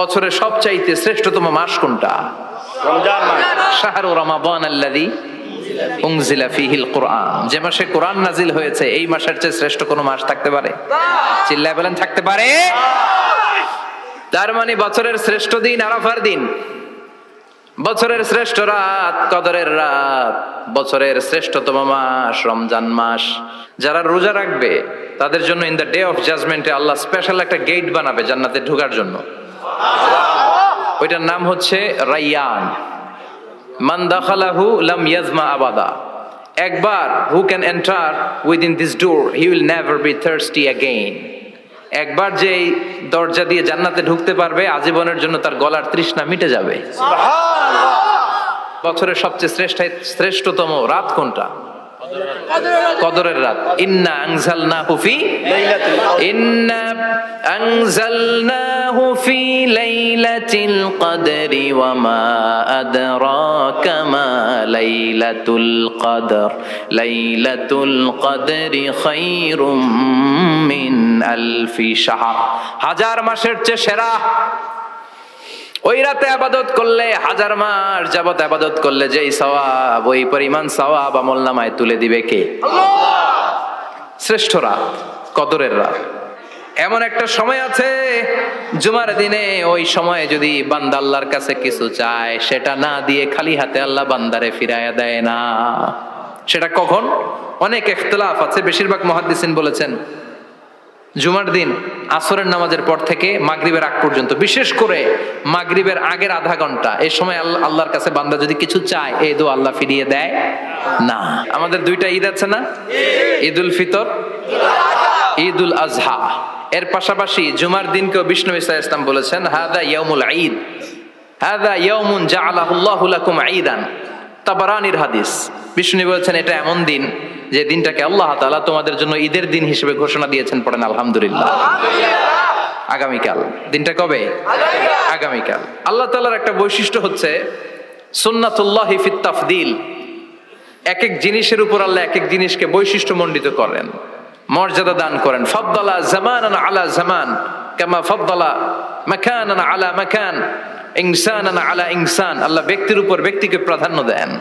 বছরের সবচাইতে শ্রেষ্ঠতম মাস কোনটা? রমজান মাস। শাহরু রমাদান আল্লাযী উনজিলা ফীহিল কুরআন, যে মাসে কোরআন নাজিল হয়েছে এই মাসের চেয়ে শ্রেষ্ঠ কোনো মাস থাকতে পারে? চিল্লায় বলেন থাকতে পারে? তার মানে বছরের শ্রেষ্ঠ দিন আরাফার দিন, বছরের শ্রেষ্ঠ রাত কদরের রাত, বছরের শ্রেষ্ঠতম মাস রমজান মাস। যারা রোজা রাখবে তাদের জন্য ইন দ্য ডে অফ জাজমেন্টে আল্লাহ স্পেশাল একটা গেট বানাবে জান্নাতে ঢোকার জন্য। ওইটার নাম হচ্ছে রাইয়ান। মান দাখালাহু লাম ইয়াজমা আবাদা। একবার who can enter within this door he will never be thirsty again. একবার যে এই দরজা দিয়ে জান্নাতে ঢুকতে পারবে আজীবনের জন্য তার গলার তৃষ্ণা মিটে যাবে। বছরের সবচেয়ে শ্রেষ্ঠতম রাত কোনটা? কদরের রাত। ইন্না আনজালনাহু ফি লাইলাতিল কদরি ওয়া মা আদরাকা মা লাইলাতুল কদর লাইলাতুল কদরি খায়রুম মিন আলফি শাহর। হাজার মাসের চেয়ে সেরা। ওই রাতে আবাদত করলে, হাজার মাস যাবত আবাদত করলে যেই সওয়াব, ওই পরিমাণ সওয়াব আমলনামায় তুলে দিবে কে? আল্লাহ। শ্রেষ্ঠ রাত কদরের রাত। এমন একটা সময় আছে জুমার দিনে, ওই সময়ে যদি বান্দা আল্লাহর কাছে কিছু চায় সেটা না দিয়ে খালি হাতে আল্লাহ বান্দারে ফিরাইয়া দেয় না। সেটা কখন? অনেক ইখতিলাফ আছে, বেশিরভাগ মুহাদ্দিসিন বলেছেন জুমার দিন আসরের নামাজের পর থেকে মাগরিবের আগ পর্যন্ত, বিশেষ করে মাগরিবের আগের আধা ঘন্টা, এই সময় আল্লাহর কাছে বান্দা যদি কিছু চায় এই দোয়া আল্লাহ ফিরিয়ে দেয় না। আমাদের দুইটা ঈদ আছে না, ঈদুল ফিতর, ঈদুল আজহা। এর পাশাপাশি জুমার দিনকেও বিষ্ণু ঈসা ইসলাম বলেছেন হাদা ইয়াউমুল ঈদ, হাদা ইয়াউমুন জাআলাহুল্লাহু লাকুম ঈদান। তাবারানির হাদিস। বিষ্ণু বলেছেন এটা এমন দিন যে দিনটাকে আল্লাহ তাআলা তোমাদের জন্য ঈদের দিন হিসেবে ঘোষণা দিয়েছেন। পড়েন আলহামদুলিল্লাহ। আগামীকাল। দিনটা কবে? আগামীকাল। আল্লাহ তাআলার একটা বৈশিষ্ট্য হচ্ছে সুন্নাতুল্লাহি ফিত তাফদিল। এক এক জিনিসের উপর আল্লাহ এক এক জিনিসকে বৈশিষ্ট্যমণ্ডিত করেন, মর্যাদা দান করেন। ফাদ্দালা জামানান আলা জামান কামা ফাদ্দালা মাকানান আলা মাকান ইনসানান আলা ইনসান। আল্লাহ ব্যক্তির উপর ব্যক্তিকে প্রাধান্য দেন,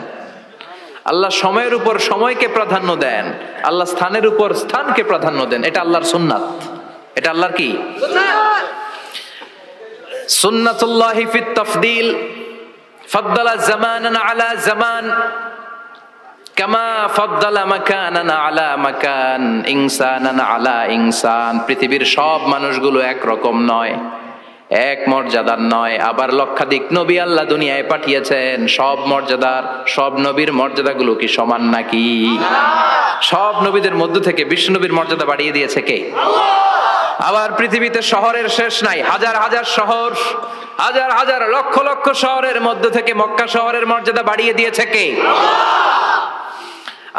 আল্লাহ সময়ের উপর সময়কে প্রাধান্য দেন, আল্লাহ স্থানের উপর স্থানকে প্রাধান্য দেন। এটা আল্লাহর সুন্নাত। এটা আল্লাহর কি? সুন্নাতুল্লাহি ফিত তাফদিল। ফাদ্দালা জামানান আলা জামান কামা ফাদ্দালা মাকানান আলা মাকান ইনসানান আলা ইনসান। পৃথিবীর সব মানুষগুলো একরকম নয়, এক মর্যাদার নয়। আবার লক্ষাধিক নবী আল্লাহ দুনিয়ায় পাঠিয়েছেন, সব মর্যাদার, সব নবীর মর্যাদাগুলো কি সমান নাকি? সব নবীদের মধ্য থেকে বিষ্ণু নবীর মর্যাদা বাড়িয়ে দিয়েছে কে? আবার পৃথিবীতে শহরের শেষ নাই, হাজার হাজার শহর, হাজার হাজার লক্ষ লক্ষ শহরের মধ্য থেকে মক্কা শহরের মর্যাদা বাড়িয়ে দিয়েছে কে?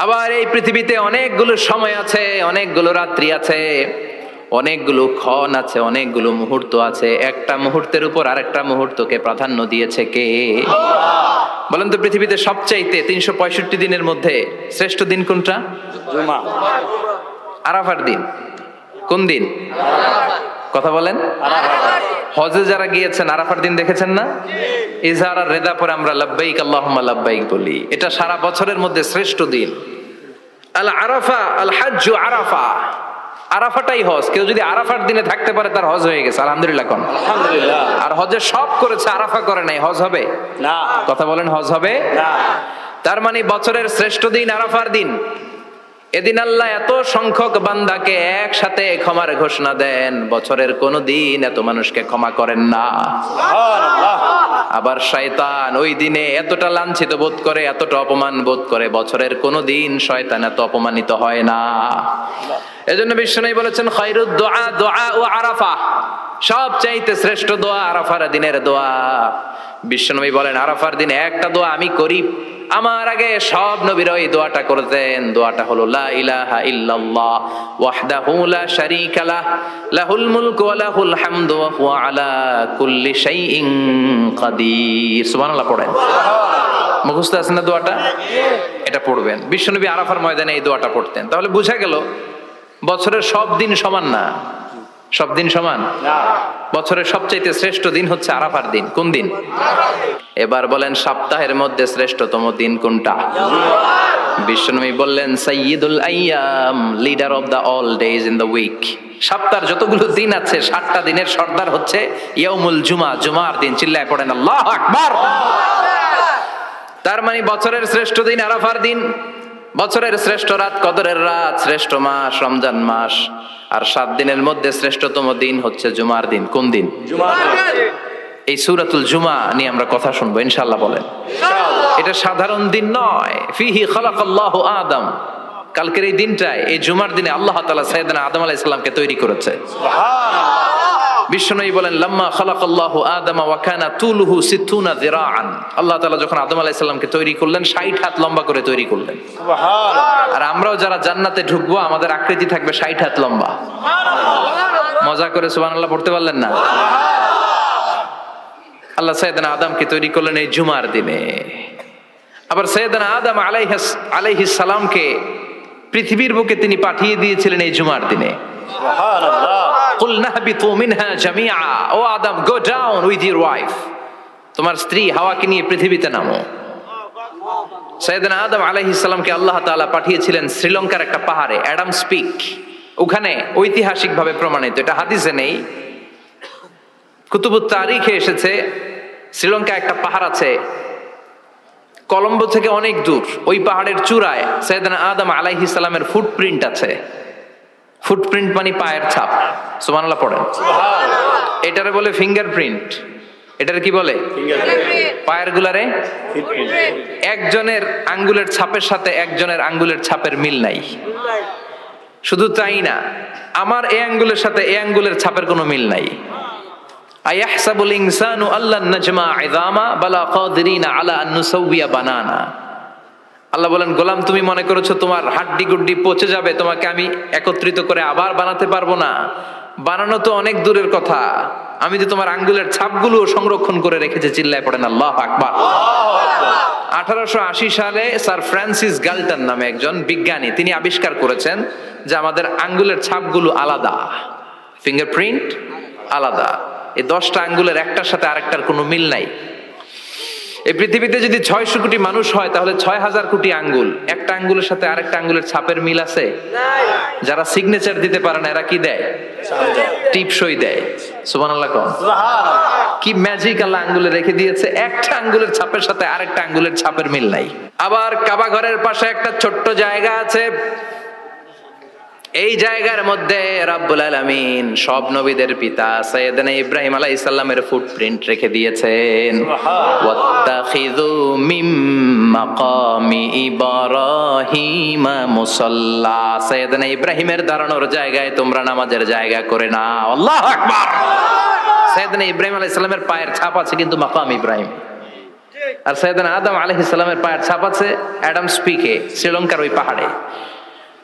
আবার এই পৃথিবীতে অনেকগুলো সময় আছে, অনেকগুলো রাত্রি আছে, অনেকগুলো ক্ষণ আছে, অনেকগুলো মুহূর্ত আছে। একটা মুহূর্তের উপর আরেকটা মুহূর্তকে প্রাধান্য দিয়েছে কে? বলেন তো, পৃথিবীতে সবচাইতে 365 দিনের মধ্যে শ্রেষ্ঠ দিন কোনটা? জুমা। আরাফার দিন। কোন দিন? কথা বলেন। হজে যারা গিয়েছেন আরাফার দিন দেখেছেন না? ইজহার আর রেদা পরে আমরা লাব্বাইক আল্লাহুম্মা লাব্বাইক বলি। এটা সারা বছরের মধ্যে শ্রেষ্ঠ দিন। আল আরাফা আল হাজ্জু আরাফা। আরাফাটাই হজ। কেউ যদি আরাফার দিনে থাকতে পারে তার হজ হয়ে গেছে। আলহামদুলিল্লাহ কোন? আলহামদুলিল্লাহ। আর হজে সব করেছে, আরাফা করে নাই, হজ হবে না। কথা বলেন, হজ হবে না। তার মানে বছরের শ্রেষ্ঠ দিন আরাফার দিন। এদিন আল্লাহ এত সংখ্যক বান্দাকে একসাথে ক্ষমার ঘোষণা দেন, বছরের কোন দিন এত মানুষকে ক্ষমা করেন না। আবার শয়তান ওই দিনে এতটা লাঞ্ছিত বোধ করে, এতটা অপমান বোধ করে, বছরের কোন দিন শয়তান এত অপমানিত হয় না। এজন্য বিশ্বনবী বলেছেন খায়রুদ দুআ দুআ ও আরাফা। সবচাইতে শ্রেষ্ঠ দোয়া আরাফার দিনের দোয়া। বিশ্বনবী বলেন আরাফার দিনে একটা দোয়া আমি করি, আমার আগে সব নবীরা এই দোয়াটা করতেন। দোয়াটা হলো লা ইলাহা ইল্লাল্লাহ ওয়াহদাহু লা শারীকা লাহ লাহুল মুলকু ওয়া লাহুল হামদু ওয়া হুয়া আলা কুল্লি শাইইন কাদির। সুবহানাল্লাহ পড়েন। মুখস্থ আছে না দোয়াটা? এটা পড়বেন। বিশ্বনবী আরাফার ময়দানে এই দোয়াটা পড়তেন। তাহলে বোঝা গেল বছরের সব দিন সমান না। সব দিন সমান না। বছরের সবচাইতে শ্রেষ্ঠ দিন হচ্ছে আরাফার দিন। কোন দিন? এবার বলেন সপ্তাহের মধ্যে শ্রেষ্ঠতম দিন কোনটা? বিশ্বনবী বললেন সাইয়্যিদুল আইয়াম, leader of the all days in the week. সপ্তাহের যতগুলো দিন আছে 7টা দিনের সর্দার হচ্ছে ইয়াউমুল জুমা, জুমার দিন। চিল্লায় পড়েন আল্লাহু আকবার। তার মানে বছরের শ্রেষ্ঠ দিন আরাফার দিন, বছরের শ্রেষ্ঠ রাত কদরের রাত, শ্রেষ্ঠ মাস রমজান মাস, আর 7 দিনের মধ্যে শ্রেষ্ঠতম দিন হচ্ছে জুমার দিন। কোন দিন? জুমার দিন। এই সূরাতুল জুমা নিয়ে আমরা কথা শুনবো ইনশাআল্লাহ। বলেন এটা সাধারণ দিন নয়। ফিহি খালাকাল্লাহু আদম, কালকের এই দিনটায়, এই জুমার দিনে আল্লাহ তাআলা সাইয়েদনা আদম আলাইহিস সালামকে তৈরি করেছে। বিশ্বনবী বলেন লাম্মা খালাকাল্লাহু আদম ওয়া কানা তুলুহু 60 যিরাআন, আল্লাহ তাআলা যখন আদম আলাইহিস সালামকে তৈরি করলেন 60 হাত লম্বা করে তৈরি করলেন। সুবহানাল্লাহ। আর আমরাও যারা জান্নাতে ঢুকবো আমাদের আকৃতি থাকবে 60 হাত লম্বা। মজা করে সুবহানাল্লাহ পড়তে পারলেন না? আল্লাহ সাইয়েদনা আদমকে তৈরি করলেন এই জুমার দিনে। আবার সাইয়েদনা আদম আলাইহিস সালামকে পৃথিবীর বুকে তিনি পাঠিয়ে দিয়েছিলেন এই জুমার দিনে। সুবহানাল্লাহ। কুল নাহবিতু মিনহা জামিআ, O Adam go down with your wife, তোমার স্ত্রী হাওয়াকে নিয়ে পৃথিবীতে নামো। সাইয়েদনা আদম আলাইহিস সালামকে আল্লাহ তাআলা পাঠিয়েছিলেন শ্রীলঙ্কার একটা পাহাড়ে, অ্যাডামস পিক। ওখানে ঐতিহাসিকভাবে প্রমাণিত, এটা হাদিসে নেই, কুতুবুত তারিখে এসেছে। শ্রীলঙ্কা একটা পাহাড় আছে কলম্বো থেকে অনেক দূর, ওই পাহাড়ের চূড়ায় সাইয়েদনা আদম আলাইহিস সালামের ফুটপ্রিন্ট আছে। ফুটপ্রিন্ট মানে পায়ের ছাপ। সুবহানাল্লাহ পড়েন। সুবহানাল্লাহ। এটারে বলে ফিঙ্গারপ্রিন্ট। এটারে কি বলে? পায়ের গুলারে একজনের আঙ্গুলের ছাপের সাথে একজনের আঙ্গুলের ছাপের মিল নাই। শুধু তাই না, আমার এই আঙ্গুলের সাথে এই আঙ্গুলের ছাপের কোনো মিল নাই। আয়াহসাবুল ইনসানু আল্লান নাজমা ইযামা বালা কাদিরিনা আলা আন নুসাউবিয়া বানানা। আল্লাহ বলেন গোলাম তুমি মনে করেছো তোমার হাড্ডি গুড্ডি পচে যাবে, তোমাকে আমি একত্রিত করে আবার বানাতে পারবো না? বানানো তো অনেক দূরের কথা, আমি যে তোমার আঙ্গুলের ছাপগুলো সংরক্ষণ করে রেখেছি। চিল্লায় পড়েন আল্লাহু আকবার। 1880 সালে স্যার ফ্রান্সিস গাল্টন নামে একজন বিজ্ঞানী, তিনি আবিষ্কার করেছেন যে আমাদের আঙ্গুলের ছাপগুলো আলাদা, ফিঙ্গারপ্রিন্ট আলাদা। এই 10টা আঙ্গুলের একটার সাথে আরেকটার কোনো মিল নাই। এই পৃথিবীতে যদি 600 কোটি মানুষ হয় তাহলে 6000 কোটি আঙ্গুল, একটা আঙ্গুলের সাথে আরেকটা আঙ্গুলের ছাপের মিল আছে? যারা সিগনেচার দিতে পারে না এরা কি দেয়? টিপসই দেয়। সুবহানাল্লাহ। কি ম্যাজিক আল্লাহ আঙ্গুলে রেখে দিয়েছে, একটা আঙ্গুলের ছাপের সাথে আরেকটা আঙ্গুলের ছাপের মিল নাই। আবার কাবা ঘরের পাশে একটা ছোট্ট জায়গা আছে, এই জায়গার মধ্যে রাব্বুল আলামিন সব নবীদের পিতা সাইয়েদনা ইব্রাহিম আলাইহিস সালামের ফুটপ্রিন্ট রেখে দিয়েছেন। ওয়াত্তাখিযু মিম মাকামি ইব্রাহিম মুসাল্লা, সাইয়েদনা ইব্রাহিমের দাঁড়ানোর জায়গায় তোমরা নামাজের জায়গা করে নাও। আল্লাহু আকবার। সাইয়েদনা ইব্রাহিম আলাইহিস সালামের পায়ের ছাপ আছে কিন্তু মাকাম ইব্রাহিম, আর সাইয়েদনা আদম আলাইহিস সালামের পায়ের ছাপ আছে অ্যাডামস পিকে, শ্রীলঙ্কার ওই পাহাড়ে।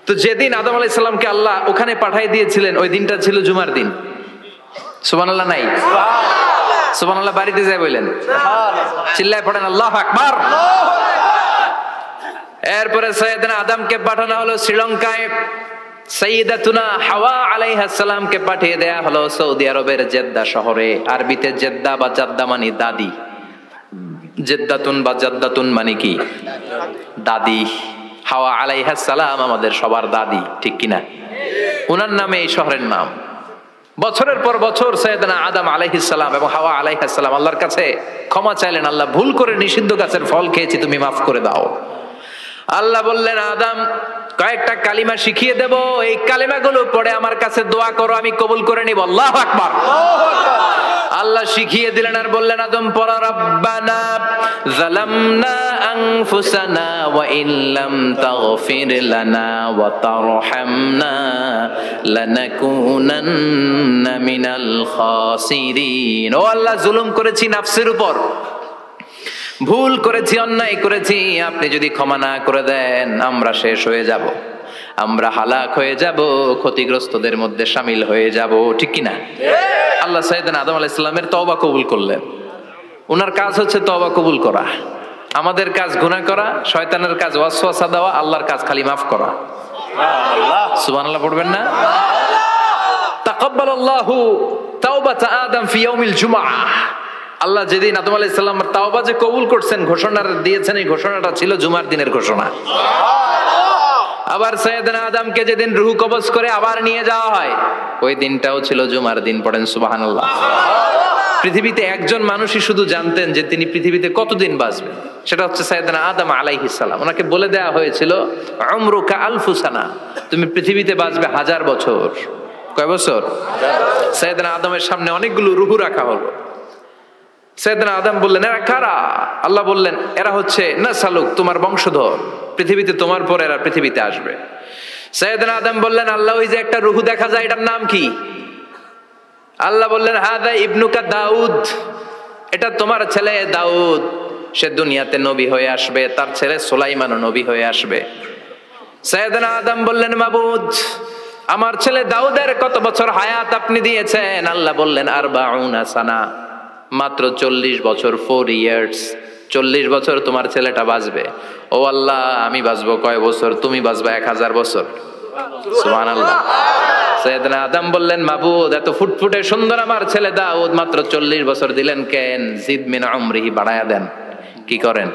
তো যেদিন আদম আলাইহিস সালামকে আল্লাহ ওখানে পাঠিয়ে দিয়েছিলেন ওই দিনটা ছিল জুমার দিন। সুবহানাল্লাহ নাই? সুবহানাল্লাহ বাড়িতে যায় বলেন, চিল্লায় পড়েন আল্লাহু আকবার। এরপরে সাইয়েদনা আদমকে পাঠানো হলো শ্রীলঙ্কায়, সাইয়্যিদাতুনা হাওয়া আলাইহিস সালামকে পাঠিয়ে দেয়া হলো সৌদি আরবের জেদ্দা শহরে। আরবিতে জেদ্দা বা জাদ্দা মানে দাদি, জেদ্দাতুন বা জাদ্দাতুন মানে কি? দাদি। হাওয়া আলাইহিস সালাম আমাদের সবার দাদি, ঠিক কিনা? ওনার নামে এই শহরের নাম। বছরের পর বছর সাইয়েদনা আদম আলাইহিস সালাম এবং হাওয়া আলাইহিস সালাম আল্লাহর কাছে ক্ষমা চাইলেন, আল্লাহ ভুল করে নিষিদ্ধ গাছের ফল খেয়েছি, তুমি মাফ করে দাও। আল্লাহ বললেন আদম কয়েকটা কালিমা শিখিয়ে দেব, এই কালিমাগুলো পড়ে আমার কাছে দোয়া করো, আমি কবুল করে নিব। আল্লাহু আকবার। আল্লাহ শিখিয়ে দিলেন আর বললেন আদম পড়া রব্বানা যালামনা আনফুসানা ওয়া ইল্লাম তাগফির লানা ওয়া তারহামনা লানাকুনান্না মিনাল খাসিরিন। ও আল্লাহ জুলুম করেছি নাফসের উপর, ভুল করেছি, অন্যায় করেছি, আপনি যদি ক্ষমা না করে দেন আমরা শেষ হয়ে যাব, আমরা হালাক হয়ে যাব, ক্ষতিগ্রস্তদের মধ্যে শামিল হয়ে যাব, ঠিক কিনা? আল্লাহ সাইয়েদনা আদম আলাইহিস সালামের তওবা কবুল করলেন। ওনার কাজ হচ্ছে তওবা কবুল করা, আমাদের কাজ গুনাহ করা, শয়তানের কাজ ওয়াসওয়াসা দেওয়া, আল্লাহর কাজ খালি মাফ করা। সুবহানাল্লাহ পড়বেন না? তাকাব্বালাল্লাহু তাওবাতা আদম ফি ইয়াউমিল জুমআহ। আল্লাহ যেদিন আদম আলাইহিস সালামের তাওবা যে কবুল করছেন, ঘোষণা দিয়েছেন, এই ঘোষণাটা ছিল জুমার দিনের ঘোষণা। আবার সাইয়েদনা আদমকে যেদিন রূহ কবজ করে আবার নিয়ে যাওয়া হয়, ওই দিনটাও ছিল জুমার দিন। পড়েন সুবহানাল্লাহ। পৃথিবীতে একজন মানুষই শুধু জানতেন যে তিনি পৃথিবীতে কতদিন বাঁচবেন, সেটা হচ্ছে সাইয়েদনা আদম আলাইহিস সালাম। ওনাকে বলে দেওয়া হয়েছিল উমরুকা আলফু সানা, তুমি পৃথিবীতে বাঁচবে 1000 বছর। কয় বছর? সাইয়েদনা আদমের সামনে অনেকগুলো রূহ রাখা হলো। সাইয়েদনা আদম বললেন, এরা কারা? আল্লাহ বললেন, এরা হচ্ছে নাসালুক, তোমার বংশধর, পৃথিবীতে তোমার পর এরা পৃথিবীতে আসবে। সাইয়েদনা আদম বললেন, আল্লাহ ওই যে একটা রূহ দেখা যায়, এটার নাম কি? আল্লাহ বললেন, হাদা ইবনুকা দাউদ, এটা তোমার ছেলে দাউদ, সে দুনিয়াতে নবী হয়ে আসবে, তার ছেলে সুলাইমানও নবী হয়ে আসবে। সাইয়েদনা আদম বললেন, মাবুদ, আমার ছেলে দাউদের কত বছর হায়াত আপনি দিয়েছেন? আল্লাহ বললেন, 40 সানা, মাত্র 40 বছর, 4 ইয়ার্স। 40 বছর তোমার ছেলেটা বাঁচবে। ও আল্লাহ, আমি বাঁচবো কয় বছর? তুমি বাঁচবা 1000 বছর। সুবহানাল্লাহ। সাইয়েদনা আদম বললেন, মাবুদ, এত ফুটফুটে সুন্দর আমার ছেলে দাউদ, মাত্র 40 বছর দিলেন কেন? জিদ মিন উমরিহি, বাড়ায়া দেন। কি করেন?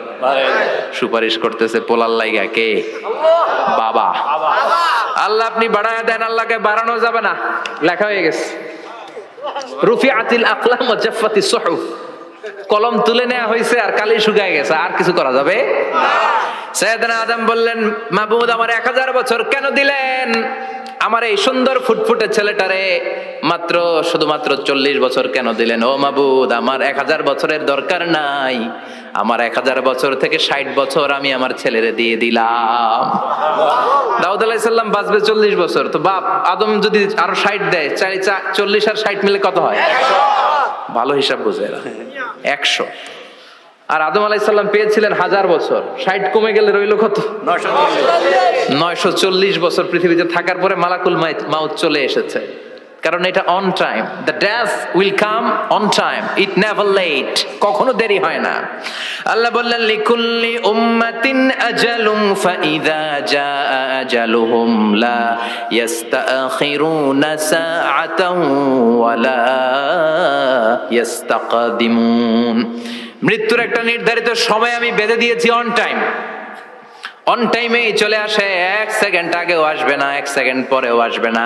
সুপারিশ করতেছে পোলার লাইগা। কে? বাবা। আল্লাহ আপনি বাড়ায়া দেন। আল্লাহকে বাড়ানো যাবে না, লেখা হয়ে গেছে। রুফিআতিল আকলাম ওয়া জাফফাতিস সুহুফ, কলম তুলে নেওয়া হয়েছে আর কালি শুকায় গেছে, আর কিছু করা যাবে না। সাইয়েদনা আদম বললেন, মাবুদ, আমার 1000 বছর কেন দিলেন? আমার এই সুন্দর ফুটফুটে ছেলেটারে মাত্র শুধুমাত্র 40 বছর কেন দিলেন? ও মাবুদ, আমার 1000 বছরের দরকার নাই, আমার 1000 বছর থেকে 60 বছর আমি আমার ছেলেরে দিয়ে দিলাম। দাউদ আলাইহিস সালাম বাঁচবে 40 বছর, তো বাপ আদম যদি আরো 60 দেয়, 40 আর 60 মিলে কত হয়? ভালো হিসাব বোঝে এরা, 100। আর আদম আলাইহিস সালাম পেয়েছিলেন 1000 বছর, 60 কমে গেলে রইল কত? 940 বছর পৃথিবীতে থাকার পরে মালাকুল মাউত চলে এসেছে। কারণ এটা on time, the death will come on time, it never late, কখনো দেরি হয় না। আল্লাহ বললেন, লিকুল্লি উম্মাতিন আজালুম ফাইযা জাআ আজালুহুম লা ইস্তাখিরুনা সাআতান ওয়া লা ইস্তাকদিমুন। মৃত্যুর একটা নির্ধারিত সময় আমি বেঁধে দিয়েছি, অন টাইম। অন টাইমেই চলে আসে, 1 সেকেন্ড আগেও আসবে না, 1 সেকেন্ড পরেও আসবে না।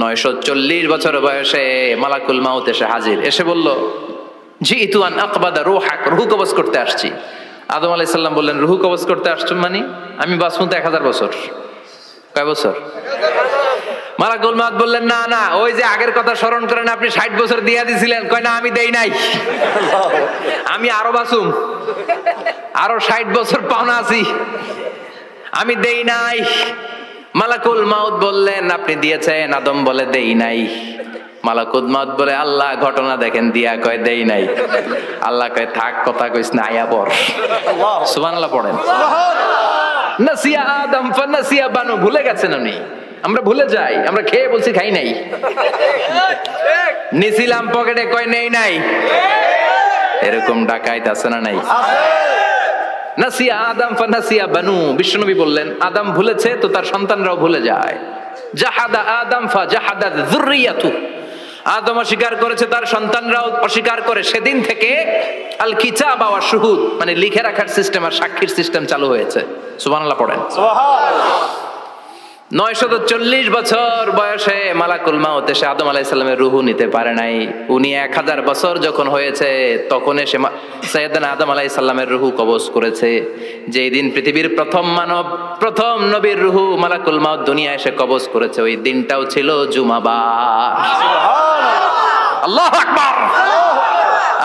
940 বছর বয়সে মালাকুল মাউত এসে হাজির, এসে বলল, জিতু আন আকবাদা রূহাক, রূহ কবজ করতে আসছি। আদম আলাইহিস সালাম বললেন, রূহ কবজ করতে আসছো মানে? আমি বাঁচবো তো 1000 বছর। কয় বছর? মালাকুল মাউত বললেন, না না, ওই যে আগের কথা স্মরণ করেন, আপনি 60 বছর দিয়া দিছিলেন। কয় না, আমি দেই নাই, আমি আরো বাঁচুম, আরো 60 বছর পাওনা আছি, আমি দেই নাই। মালাকুল মাউত বললেন, আপনি দিয়েছেন? আদম বলে, দেই নাই। মালাকুল মাউত বলে, আল্লাহ ঘটনা দেখেন দিয়া। কয়, দেই নাই। আল্লাহ কয়, থাক, কথা কইস না, আয়া পড়। সুবহানাল্লাহ পড়েন। নাসিয়া আদম ফানাসিয়া বানু, ভুলে গেছেন উনি। আমরা ভুলে যাই, আমরা খেয়ে বলছি খাই নাই, নিছিলাম পকেটে, কয় নেই নাই। এরকম ডাকাইত আছে না নাই? নাসিয়া আদম ফানাসিয়া বানু, বিশ্বনবী বললেন, আদম ভুলেছে তো তার সন্তানরাও ভুলে যায়। জাহাদা আদম ফাজাহাদাত যুররিয়াতু, আদম অস্বীকার করেছে, তার সন্তানরাও অস্বীকার করে। সেদিন থেকে আল কিতাব ওয়া শুহুদ, মানে লিখে রাখার সিস্টেম আর সাক্ষীর সিস্টেম চালু হয়েছে। সুবহানাল্লাহ পড়েন। সুবহানাল্লাহ। 940 বছর বয়সে মালাকুল মাউত এসে আদম আলাইহিস সালামের রূহ নিতে পারে নাই। উনি 1000 বছর যখন হয়েছে তখন এসে সাইয়েদনা আদম আলাইহিস সালামের রূহ কবজ করেছে। যেই দিন পৃথিবীর প্রথম মানব, প্রথম নবীর রূহ মালাকুল মাউত দুনিয়া এসে কবজ করেছে, ওই দিনটাও ছিল জুমাবার। সুবহানাল্লাহ, আল্লাহু আকবার।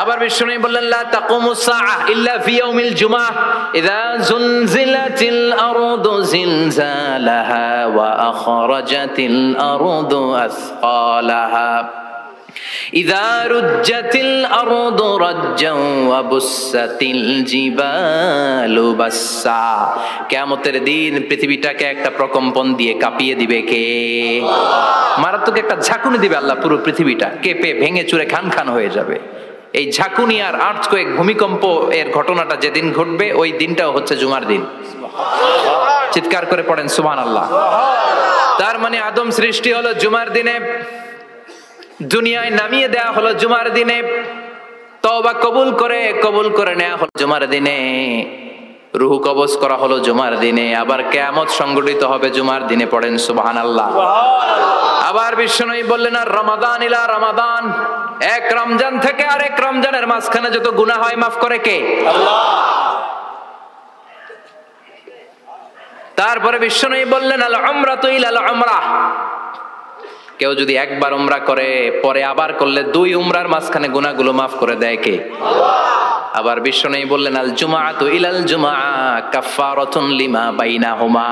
আবার বিষ্ণু বললেন, লা তাকুমুস সাআহ ইল্লা ফি ইয়াউমিল জুমআহ ইযা যুনজিলাতিল আরদু জিলজালাহা ওয়া আখরাজাতিল আরদু আসকালাহা ইযা রুজ্জাতিল আরদু রাজ্জান ওয়া বুসাতিল জিবালু বাসসা। কিয়ামতের দিন পৃথিবীটাকে একটা প্রকম্পন দিয়ে কাঁপিয়ে দিবে কে? মারাত্মক একটা ঝাঁকুনি দিবে আল্লাহ, পুরো পৃথিবীটা কেঁপে ভেঙে চুরে খান খান হয়ে যাবে। এই ঝাঁকুনি আর আর্থকোয়েক, ভূমিকম্প এর ঘটনাটা যেদিন ঘটবে ওই দিনটাও হচ্ছে জুমার দিন। চিৎকার করে পড়েন সুবহানাল্লাহ। তার মানে আদম সৃষ্টি হলো জুমার দিনে। দুনিয়ায় নামিয়ে দেয়া হলো জুমার দিনে, তওবা কবুল করে নেওয়া হলো জুমার দিনে, রূহ কবজ করা হলো জুমার দিনে, আবার কিয়ামত সংগঠিত হবে জুমার দিনে। পড়েন সুবহানাল্লাহ। আবার বিশ্বনবী বললেন, আর রমাদান ইলা রমাদান, এক রমজান থেকে আরেক রমজানের মাঝখানে যত গুনাহ হয় মাফ করে কে? আল্লাহ। তারপরে বিশ্বনবী বললেন, আল উমরাতু ইলাল উমরাহ, কেউ যদি একবার উমরা করে পরে আবার করলে 2 উমরার মাঝখানে গুনাহগুলো মাফ করে দেয় কে? আল্লাহ। আবার বিশ্বনবী বললেন, আল জুমআতু ইলাল জুমআ কাফফারাতুন লিমা বাইনাহুমা,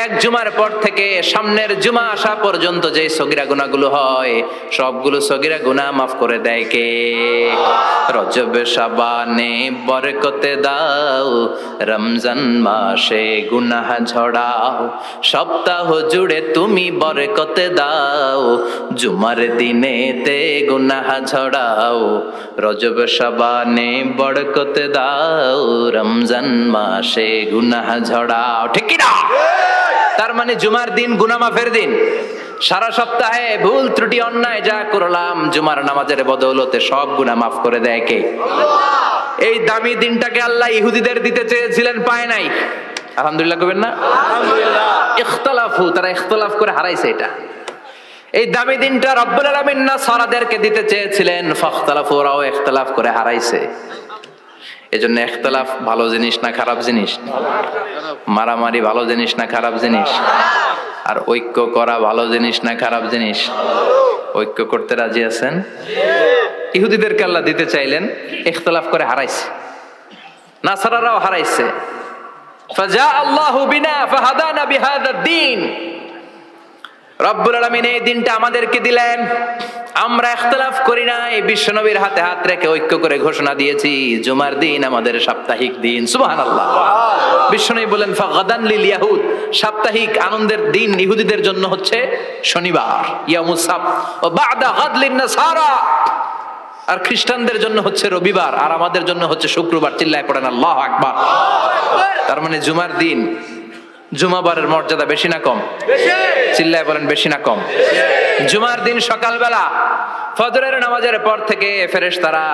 এক জুমার পর থেকে সামনের জুমা আসা পর্যন্ত যে সগীরা গুনাহগুলো হয় সবগুলো সগীরা গুনাহ মাফ করে দেয় কে? রজব শাবানে বরকতে দাও, রমজান মাসে গুনাহ ঝড়াও, সপ্তাহ জুড়ে তুমি বরকতে দাও, জুমার দিনেতে গুনাহ ঝড়াও, রজব শাবানে বরকতে দাও, রমজান মাসে গুনাহ ঝড়াও। ঠিক কি না? তার মানে জুমার দিন গুনাহ মাফের দিন। সারা সপ্তাহে ভুল ত্রুটি অন্যায় যা করলাম জুমার নামাজের বদৌলতে সব গুনাহ মাফ করে দেয় কে? আল্লাহ। এই দামি দিনটাকে আল্লাহ ইহুদিদের দিতে চেয়েছিলেন, পায় নাই। আলহামদুলিল্লাহ কইবেন না? আলহামদুলিল্লাহ। ইখতিলাফু, তারা ইখতিলাফ করে হারাইছে এটা। এই দামি দিনটা রব্বুল আলামিন নাসারাদেরকে দিতে চেয়েছিলেন, ফাখতালাফু, ওরাও ইখতিলাফ করে হারাইছে। এজন্য ইখতিলাফ ভালো জিনিস না খারাপ জিনিস? মারামারি ভালো জিনিস না খারাপ জিনিস? আর ঐক্য করা ভালো জিনিস না খারাপ জিনিস? ঐক্য করতে রাজি আছেন? ইহুদিদেরকে আল্লাহ দিতে চাইলেন, ইখতিলাফ করে হারাইছে। নাসারারাও হারাইছে। ফাজা আল্লাহু বিনা ফাহাদানা বিহাদা দ্বীন, রব্বুল আলামিন এই দিনটা আমাদেরকে দিলেন, আমরা ইখতিলাফ করি নাই, বিশ্বনবীর হাতে হাত রেখে ঐক্য করে ঘোষণা দিয়েছি জুমার দিন আমাদের সাপ্তাহিক দিন। সুবহানাল্লাহ। বিশ্বনবী বলেন, ফাগাদান লিল ইয়াহুদ, সাপ্তাহিক আনন্দের দিন ইহুদিদের জন্য হচ্ছে শনিবার, ইয়াউমুস সাbt, ও বা'দা গাদ লিন নাসারা, আর খ্রিস্টানদের জন্য হচ্ছে রবিবার, আর আমাদের জন্য হচ্ছে শুক্রবার। চিল্লায় পড়েন আল্লাহু আকবার। তার মানে জুমার দিন, জুমাবারের মর্যাদা বেশি না কম? চিল্লায় বলেন বেশি না কম? জুমার দিন সকালবেলা ফজরের নামাজের পর থেকে ফেরেশতারা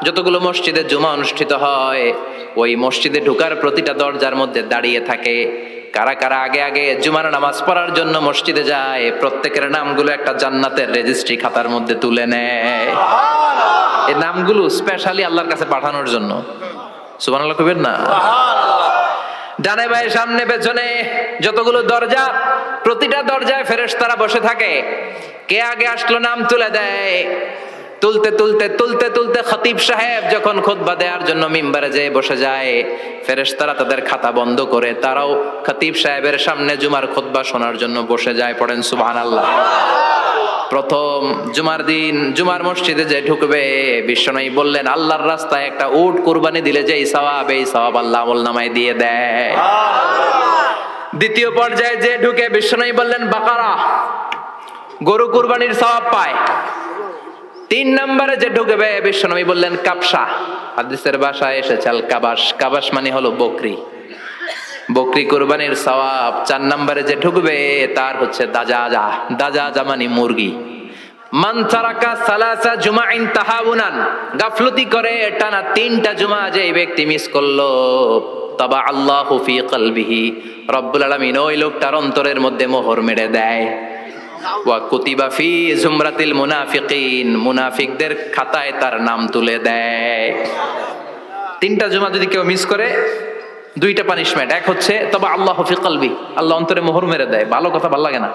যতগুলো মসজিদে জুমা অনুষ্ঠিত হয় ওই মসজিদে ঢোকার প্রতিটা দরজার মধ্যে দাঁড়িয়ে থাকে। কারা কারা আগে আগে জুমার নামাজ পড়ার জন্য মসজিদে যায়, প্রত্যেকের নামগুলো একটা জান্নাতের রেজিস্ট্রি খাতার মধ্যে তুলে নেয়। এই নামগুলো স্পেশালি আল্লাহর কাছে পাঠানোর জন্য। সুবহানাল্লাহ কইবেন না? ডানে বায়ে সামনে পেছনে যতগুলো দরজা, প্রতিটা দরজায় ফেরেশতারা বসে থাকে। কে আগে আসলো নাম তুলে দেয়। তুলতে তুলতে তুলতে তুলতে খতিব সাহেব যখন খুতবা দেওয়ার জন্য মিম্বারে যেয়ে বসে যায়, ফেরেশতারা তাদের খাতা বন্ধ করে তারাও খতিব সাহেবের সামনে জুমার খুতবা শোনার জন্য বসে যায়। পড়েন সুবহানাল্লাহ। প্রথম জুমার দিন জুমার মসজিদে যে ঢুকবে, বিশ্বনবী বললেন আল্লাহর রাস্তায় একটা উট কুরবানি দিলে যেই সওয়াব, এই সওয়াব আল্লাহ আমলনামায় দিয়ে দেয়। দ্বিতীয় পর্যায়ে যে ঢুকে, বিশ্বনবী বললেন বাকারা, গরু কুরবানির সওয়াব পায়। 3 নম্বরে যে ঢুকবে, বিশ্বনবী বললেন কাবসা, হাদিসের ভাষায় এসেছে আল কাবাস, কাবাস মানে হলো বকরি, বকরি কুরবানির সওয়াব। 4 নম্বরে যে ঢুকবে তার হচ্ছে দাজাজা, দাজাজা মানে মুরগি। মান তারাকা সালাসা জুমাইন তাহাউনান, গাফলতি করে টানা 3টা জুমা যে ব্যক্তি মিস করলো, তাবা আল্লাহু ফি কলবিহি, রব্বুল আলামিন ওই লোকটার অন্তরের মধ্যে মোহর মেরে দেয়। ওয়া কুতিবা ফি জুমরাতিল মুনাফিকিন, মুনাফিকদের খাতায় তার নাম তুলে দেয়। 3টা জুমা যদি কেউ মিস করে, 2টা পানিশমেন্ট। এক হচ্ছে তবা আল্লাহু ফি কলবি, আল্লাহ অন্তরে মোহর মেরে দেয়। ভালো কথা ভাল লাগে না,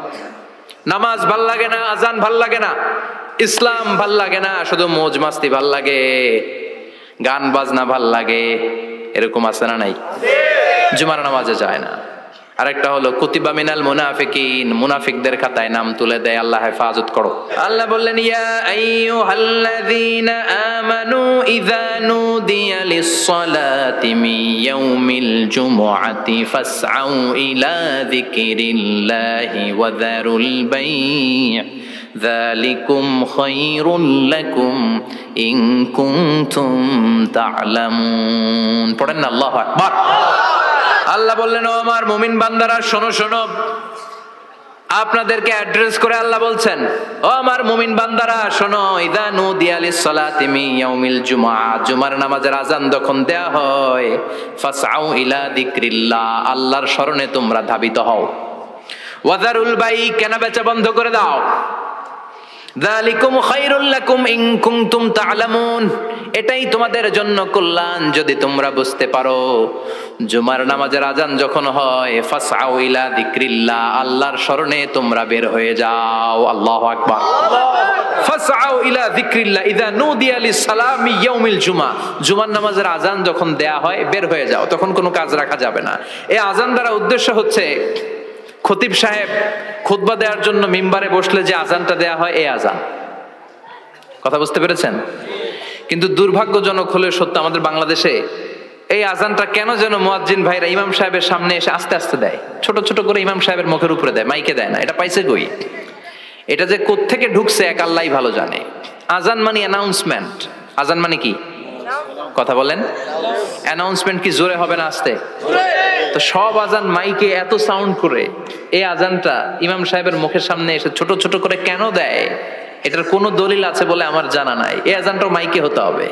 নামাজ ভাল লাগে না, আজান ভাল লাগে না, ইসলাম ভাল লাগে না, শুধু মौज মাস্তি ভাল লাগে, গান বাজনা ভাল লাগে, এরকম আছে না নাই? জুমার নামাজে যায় না। আরেকটা হলো কুতিবা মিনাল মুনাফিকিন, মুনাফিকদের খাতায় নাম তুলে দেয়। আল্লাহ হেফাজত করো। আল্লাহ বললেন ইয়া আইয়ুহাল্লাযীনা আমানু ইযা নুদিয়া লিস-সালাতি মিন ইয়াউমিল জুমআতি ফাসআউ ইলা যিকরিল্লাহি ওয়া যারুল বাই', যালিকুম খায়রুল লাকুম ইন কুনতুম তা'লামুন। পড়েন না আল্লাহু আকবার। আল্লাহ বললেন ও আমার মুমিন বান্দারা শোনো শোনো, আপনাদেরকে অ্যাড্রেস করে আল্লাহ বলছেন, ও আমার মুমিন বান্দারা শোনো, ইযা নুদিয়া লিস-সালাতি মিন ইয়াউমিল জুমআ, জুমার নামাজের আযান যখন দেয়া হয়, ফাসআউ ইলা যিকরিল্লাহ, আল্লাহর স্মরণে তোমরা ধাবিত হও। ওয়াযারুল বাই, কেনা বেচা বন্ধ করে দাও। যালিকুম খায়রুল লাকুম ইন কুনতুম তা'লামুন, এটাই তোমাদের জন্য কল্যাণ যদি তোমরা বুঝতে পারো। জুমার নামাজের আযান যখন হয়, ফাসআউ ইলা যিকরিল্লাহ, আল্লাহর স্মরণে তোমরা বের হয়ে যাও। আল্লাহু আকবার। ফাসআউ ইলা যিকরিল্লাহ ইযা নুদিয়া লিস-সালামি ইয়াউমিল জুমআ, জুমার নামাজের আযান যখন দেয়া হয় বের হয়ে যাও, তখন কোনো কাজ রাখা যাবে না। এই আযান দ্বারা উদ্দেশ্য হচ্ছে খতিব সাহেব খুতবা দেওয়ার জন্য মিম্বারে বসলে যে আযানটা দেয়া হয় এই আযান। কথা বুঝতে পেরেছেন? কিন্তু দুর্ভাগ্যজনক হলে সত্য, আমাদের বাংলাদেশে এই আযানটা কেন যেন মুয়াজ্জিন ভাইরা ইমাম সাহেবের সামনে এসে আস্তে আস্তে দেয়, ছোট ছোট করে ইমাম সাহেবের মুখের উপরে দেয়, মাইকে দেয় না। এটা পাইছে কই? এটা যে কোত্থেকে ঢুকছে এক আল্লাহই ভালো জানে। আযান মানে অ্যানাউন্সমেন্ট। আযান মানে কি? কথা বলেন। অ্যানাউন্সমেন্ট কি জোরে হবে না আস্তে? তো সব আযান মাইকে এত সাউন্ড করে, এই আযানটা ইমাম সাহেবের মুখের সামনে এসে ছোট ছোট করে কেন দেয়? এটার কোনো দলিল আছে বলে আমার জানা নাই। এই আযানটাও মাইকে হতে হবে।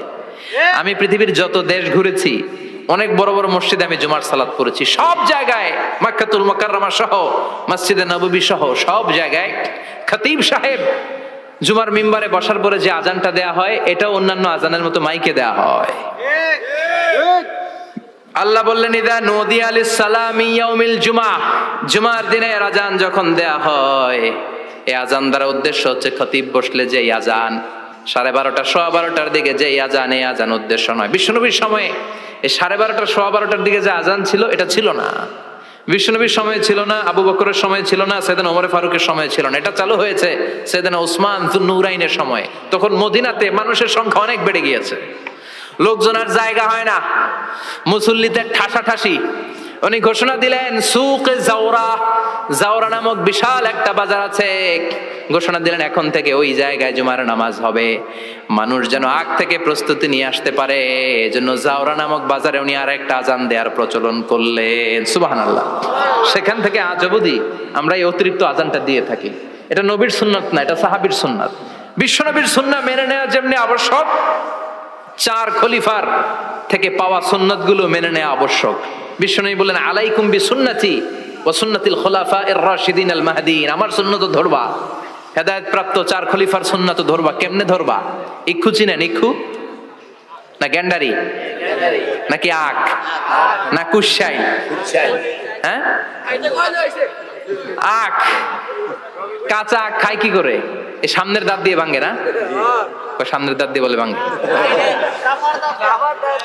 আমি পৃথিবীর যত দেশ ঘুরেছি, অনেক বড় বড় মসজিদে আমি জুমার সালাত পড়েছি, সব জায়গায় মক্কাতুল মুকাররমা সহ মসজিদে নববী সহ সব জায়গায় খতিব সাহেব জুমার মিম্বারে বসার পরে যে আযানটা দেয়া হয়, এটা অন্যান্য আযানের মতো মাইকে দেয়া হয়। আল্লাহ বললেন, ইযা নুদিয়া লিস-সালামি ইয়াউমিল জুমআ, জুমার দিনের আযান যখন দেয়া হয়, এই আযান দ্বারা উদ্দেশ্য হচ্ছে খতিব বসলে যে আযান 12:30 12:15 দিকে যে আযান, এই আযান উদ্দেশ্য নয়। বিশ্বনবীর সময়ে এই 12:30 12:15 দিকে যে আযান ছিল এটা ছিল না। বিশ্বনবীর সময় ছিল না, আবু বকরের সময় ছিল না, সাইয়েদনা ওমর ফারুকের সময় ছিল না। এটা চালু হয়েছে সাইয়েদনা উসমান যুন্নুরাইনের সময়। তখন মদিনাতে মানুষের সংখ্যা অনেক বেড়ে গিয়েছে, লোকজনের জায়গা হয় না, মুসল্লিদের ঠাসাঠাসি। উনি ঘোষণা দিলেন, সুকে জাওরা, জাওরা নামক বিশাল একটা বাজার আছে, ঘোষণা দিলেন এখন থেকে ওই জায়গায় জুমার নামাজ হবে। মানুষ যেন আগ থেকে প্রস্তুতি নিয়ে আসতে পারে, এজন্য জাওরা নামক বাজারে উনি আর একটা আযান দেওয়ার প্রচলন করলেন। সুবহানাল্লাহ। সেখান থেকে আজ অবধি আমরা এই অতিরিক্ত আযানটা দিয়ে থাকি। এটা নবীর সুন্নাত না, এটা সাহাবীর সুন্নাত। বিশ্বনবীর সুন্নাহ মেনে নেওয়া যেমনি আবশ্যক, 4 খলিফার থেকে পাওয়া সুন্নাতগুলো মেনে নেওয়া আবশ্যক। বিশ্বনবী বলেন, আলাইকুম বিসুন্নতি ওয়া সুন্নাতিল খুলাফায়ে রাশিদিন আল মাহদিয়িন, আমার সুন্নাত ধরবা। হেদায়েত প্রাপ্ত 4 খলিফার সুন্নাত ধরবা। কেমনে ধরবা? ইক্ষু চিনেন? ইক্ষু না গ্যান্ডারি নাকি আখ না কুশাই? হ্যাঁ, আখ। কাঁচা আখ খায় কি করে? এই সামনের দাঁত দিয়ে ভাঙে না? সামনের দাঁত দিয়ে বলে ভাঙে,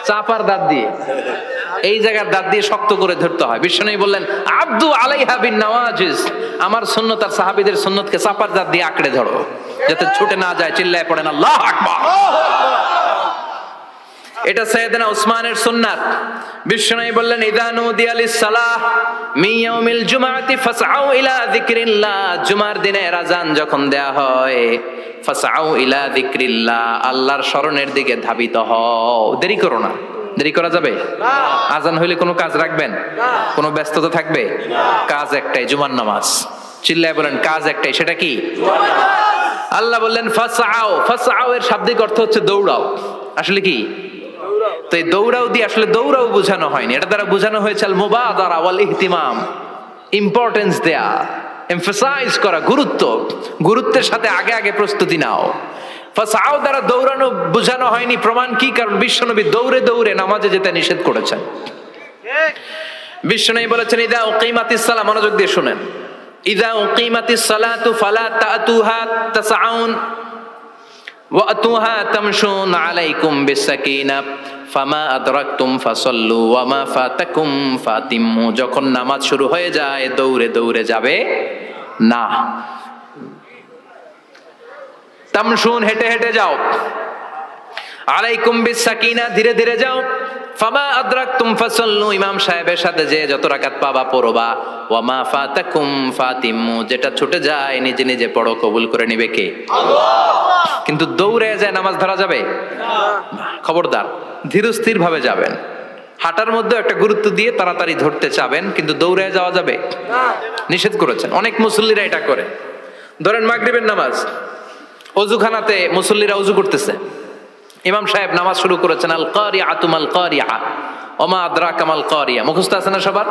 চাপার দাঁত দিয়ে, এই জায়গার দাঁত দিয়ে শক্ত করে ধরতে হয়। বিশ্বনবী বললেন, আব্দু আলাইহা বিন নওয়াজিজ, আমার সুন্নাত আর সাহাবীদের সুন্নাতকে চাপার দাঁত দিয়ে আঁকড়ে ধরো, যাতে ছুটে না যায়। চিল্লায় পড়েন আল্লাহু আকবার। এটা সাইয়েদনা উসমানের সুন্নাত। বিশ্বনবী বললেন, ইযা নুদিয়া লিস-সালাহ মিন ইয়াউমিল জুমআতি ফাসআউ ইলা যিকরিল্লাহ, জুমার দিনের আযান যখন দেয়া হয়, ফাসআউ ইলা যিকরিল্লাহ, আল্লাহর স্মরণের দিকে ধাবিত হও। দেরি করো না। দেরি করা যাবে না। আযান হইলে কোনো কাজ রাখবেন? কোনো ব্যস্ততা থাকবে? কাজ একটাই, জুমার নামাজ। চিল্লায় বলেন, কাজ একটাই, সেটা কি? আল্লাহ বললেন ফাসআউ, ফাসআউ এর শাব্দিক অর্থ হচ্ছে দৌড়াও। আসলে কি? তো এই দৌড়াও দিয়ে আসলে দৌড়াও বোঝানো হয়নি, এটা দ্বারা বোঝানো হয়েছে আল মুবাদারা ওয়াল ইহতিমাম, ইম্পর্টেন্স দেয়া, এমফাসাইজ করা, গুরুত্ব, গুরুত্বের সাথে আগে আগে প্রস্তুতি নাও। ফাসআউ দ্বারা দৌড়ানো বোঝানো হয়নি। প্রমাণ কি? কারণ বিশ্বনবী দৌড়ে দৌড়ে নামাজে যেতে নিষেধ করেছেন। বিশ্বনবী বলেছেন, ইযা উকিমাতিস সালাহ, মনোযোগ দিয়ে শুনেন, ইযা উকিমাতিস সালাতু ফালা তাতুহা তাসআউন ওয়া আতুহা তামশুন আলাইকুম বিসাকিনা ফামা আদরাকতুম ফাসাল্লু ওয়া মা ফাতাকুম ফাতিম্মু, যখন নামাজ শুরু হয়ে যায় দৌড়ে দৌড়ে যাবে না। তামশুন, হেঁটে হেঁটে যাও। আলাইকুম বিসাকিনা, ধীরে ধীরে যাও। ফামা আদরাকতুম ফাসাল্লু, ইমাম সাহেবের সাথে যে যত রাকাত পাবা পড়বা। ওয়া মা ফাতাকুম ফাতিম্মু, যেটা ছুটে যায় নিজে নিজে পড়ো, কবুল করে নিবে কে? আল্লাহ। কিন্তু দৌড়ে যায় নামাজ ধরা যাবে না। খবরদার, ধীরস্থির ভাবে যাবেন। হাঁটার মধ্যে একটা গুরুত্ব দিয়ে তাড়াতাড়ি ধরতে চাবেন, কিন্তু দৌড়ে যাওয়া যাবে না। নিষেধ করেছেন। অনেক মুসল্লিরা এটা করে। ধরেন মাগরিবের নামাজ, অজুখানাতে মুসল্লিরা অজু করতেছে, ইমাম সাহেব নামাজ শুরু করেছেন, আল কারিআতু মাল কারিআ ওমা আদরাকা মাল কারিআ, মুখস্থ আছে না সবার?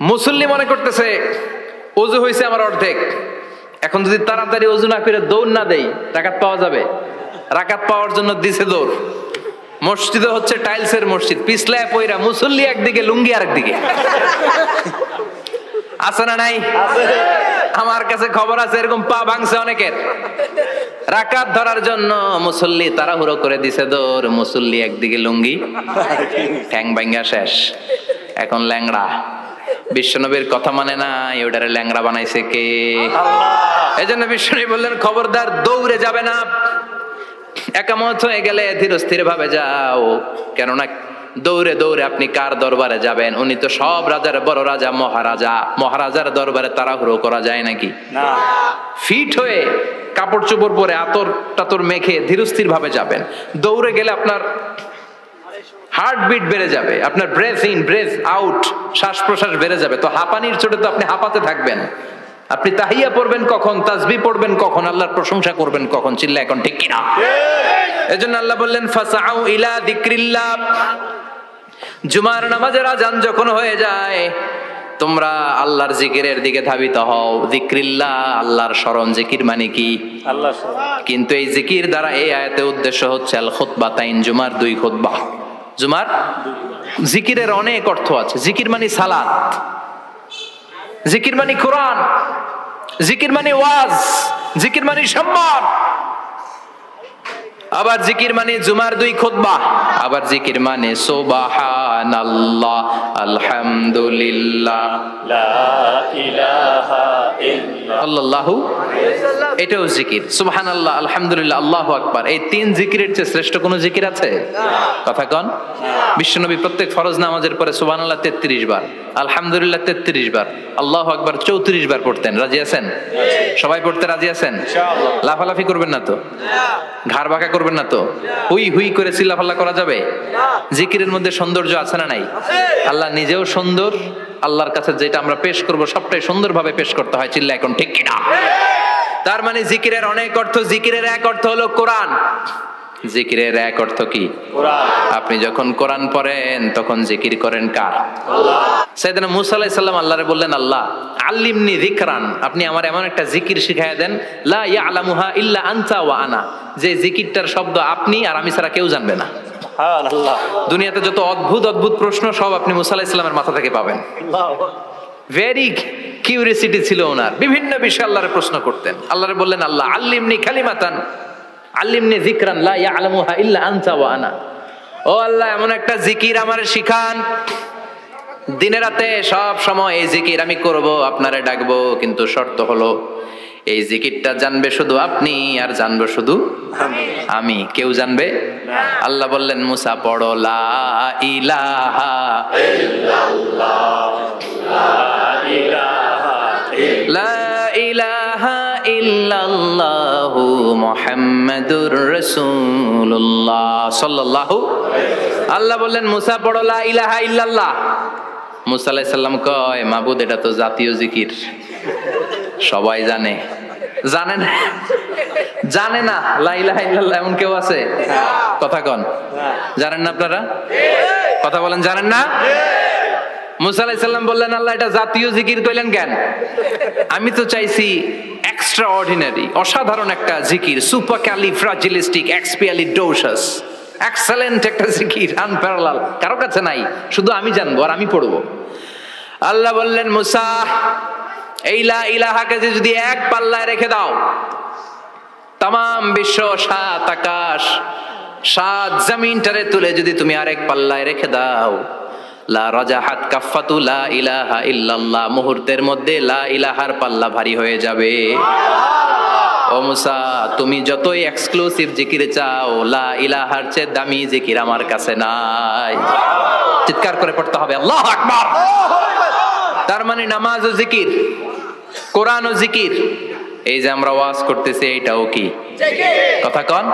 মুসল্লি মনে করতেছে অজু হয়েছে আমার অর্ধেক, এখন যদি তাড়াতাড়ি অজু না করে দৌড় না দেই রাকাত পাওয়া যাবে। রাকাত পাওয়ার জন্য দিছে দৌড়। মসজিদে হচ্ছে টাইলসের মসজিদ, পিছলায় পয়রা মুসল্লি একদিকে, লুঙ্গি আরেকদিকে। আছে না নাই? আমার কাছে খবর আছে এরকম পা ভাঙছে অনেকের। রাকাত ধরার জন্য মুসল্লি তাড়াহুড়ো করে দিছে দৌড়, মুসল্লি একদিকে লুঙ্গি, ঠ্যাং ভাঙ্গা শেষ, এখন ল্যাংড়া। বিশ্বনবীর কথা মানে না, ওটারে ল্যাংড়া বানাইছে কে? এই জন্য বিশ্বনবী বললেন খবরদার দৌড়ে যাবে না, একামত হয়ে গেলে ধীর স্থির ভাবে যাও। কেননা দৌড়ে দৌড়ে আপনি কার দরবারে যাবেন? উনি তো সব রাজার বড় রাজা, মহারাজা। মহারাজার দরবারে তাড়াহুড়ো করা যায় নাকি? না। ফিট হয়ে কাপড় চোপড় পরে আতর টাতর মেখে ধীরস্থির ভাবে যাবেন। দৌড়ে গেলে আপনার হার্টবিট বেড়ে যাবে, আপনার ব্রেথ ইন ব্রেথ আউট, শ্বাস প্রশ্বাস বেড়ে যাবে। তো হাঁপানির চোটে তো আপনি হাঁপাতে থাকবেন। আপনি তাহিয়া পড়বেন কখন, তাসবিহ পড়বেন কখন, আল্লাহর প্রশংসা করবেন কখন? চিল্লা এখন ঠিক কিনা? এজন্য আল্লাহ বললেন ফাসাউ ইলা যিকরিল্লাহ। জুমার নামাজের আযান যখন হয়ে যায় তোমরা আল্লাহর জিকিরের দিকে ধাবিত হও। যিকরিল্লাহ, আল্লাহর স্মরণ। জিকির মানে কি? আল্লাহর স্মরণ। কিন্তু এই জিকির দ্বারা এই আয়াতে উদ্দেশ্য হচ্ছে আল খুতবাতাইন, জুমার 2 খুতবা। জুমার জিকিরের অনেক অর্থ আছে। জিকির মানে সালাত, জিকির মানে কোরআন, জিকির মানে ওয়াজ, জিকির মানে সম্মান। আবার জিকির মানে জুমার 2 খুতবা। আবার জিকির মানে সুবহানাল্লাহ, আলহামদুলিল্লাহ, লা ইলাহা ইল্লাল্লাহু, এটাও জিকির। সুবহানাল্লাহ, আলহামদুলিল্লাহ, আল্লাহু আকবার। এই 3 জিকিরের চেয়ে শ্রেষ্ঠ কোন জিকির আছে? কথা কন। বিশ্বনবী প্রত্যেক ফরজ নামাজের পরে সুবহানাল্লাহ 33 বার, আলহামদুলিল্লাহ 33 বার, আল্লাহু আকবার 34 বার পড়তেন। রাজি আছেন? সবাই পড়তে রাজি আছেন? ইনশাআল্লাহ। লাফালাফি করবেন না তো? ঘাড় বাঁকা করবেন না তো? হুই হুই করে চিল্লাফাল্লা করা যাবে? জিকিরের মধ্যে সৌন্দর্য আছে না নাই? আল্লাহ নিজেও সুন্দর। আল্লাহর কাছে যেটা আমরা পেশ করব সবটাই সুন্দরভাবে পেশ করতে হয়। চিল্লা এখন ঠিক কিনা? তার মানে জিকিরের অনেক অর্থ। জিকিরের এক অর্থ হলো কোরআন। জিকিরের এক অর্থ কি? কোরআন। আপনি যখন কোরআন পড়েন তখন জিকির করেন কার? আল্লাহ। সাইয়েদনা মুসা আলাইহিস সালাম আল্লাহরে বললেন, আল্লাহ আল্লিমনি যিকরান, আপনি আমার এমন একটা জিকির শিখায়া দেন, লা ইয়ালামুহা ইল্লা আনতা ওয়া আনা, যে জিকিরটার শব্দ আপনি আর আমি ছাড়া কেউ জানবে না। সুবহানাল্লাহ। দুনিয়াতে যত অদ্ভুত অদ্ভুত প্রশ্ন সব আপনি মুসা আলাইহিস সালামের মাথা থেকে পাবেন। ভেরি কিউরিয়াসিটি ছিল ওনার, বিভিন্ন বিষয়ে আল্লাহরে প্রশ্ন করতেন। আল্লাহরে বললেন, আল্লাহ আল্লিমনি কালিমাতান, আল্লিমনি যিকরান লা ইয়ালামুহা ইল্লা আনতা ওয়া আনা। ও আল্লাহ, এমন একটা জিকির আমারে শিখান, দিনে রাতে সব সময় এই জিকির আমি করব, আপনারে ডাকবো, কিন্তু শর্ত হলো এই জিকিরটা জানবে শুধু আপনি আর জানবো শুধু আমি, কেউ জানবে না। আল্লাহ বললেন, মুসা পড়ো লা ইলাহা ইল্লাল্লাহ, লা ইলাহা লা ইলাহা ইল্লাল্লাহু মুহাম্মাদুর রাসূলুল্লাহ সাল্লাল্লাহু। আল্লাহ বললেন, মুসা পড়ো লা ইলাহা ইল্লাল্লাহ। মুসা আলাইহিস সালাম কয়, মাবুদ এটা তো জাতীয় জিকির, সবাই জানে। জানে না? জানে না লা ইলাহা ইল্লাল্লাহ এমন কেউ আছে? কথা কন। জানেন না আপনারা? কথা বলেন, জানেন না? মুসা আলাইহিস সালাম বললেন, আল্লাহ এটা জাতীয় জিকির কইলেন কেন? আমি তো চাইছি এক্সট্রা অর্ডিনারি, অসাধারণ একটা জিকির, সুপারক্যালিফ্রাজিলিস্টিক এক্সপিয়ালিডোসাস, এক্সেলেন্ট একটা জিকির, আনপ্যারালাল, কারো কাছে নাই, শুধু আমি জানবো আর আমি পড়বো। আল্লাহ বললেন, মুসা এই লা ইলাহাকে যদি এক পাল্লায় রেখে দাও, তামাম বিশ্ব, 7 আকাশ, 7 জমিনটারে তুলে যদি তুমি আরেক পাল্লায় রেখে দাও, লা রাজাহাত কাফাতু লা ইলাহা ইল্লাল্লাহ, মুহূর্তের মধ্যে লা ইলাহার পাল্লা ভারী হয়ে যাবে। ও মুসা, তুমি যতই এক্সক্লুসিভ জিকির চাও, লা ইলাহার চেয়ে দামি জিকির আমার কাছে নাই। চিৎকার করে পড়তে হবে আল্লাহু আকবার। তার মানে নামাজ ও জিকির, কোরআন ও জিকির, এই যে আমরা ওয়াজ করতেছি এটাও কি? কথা কন।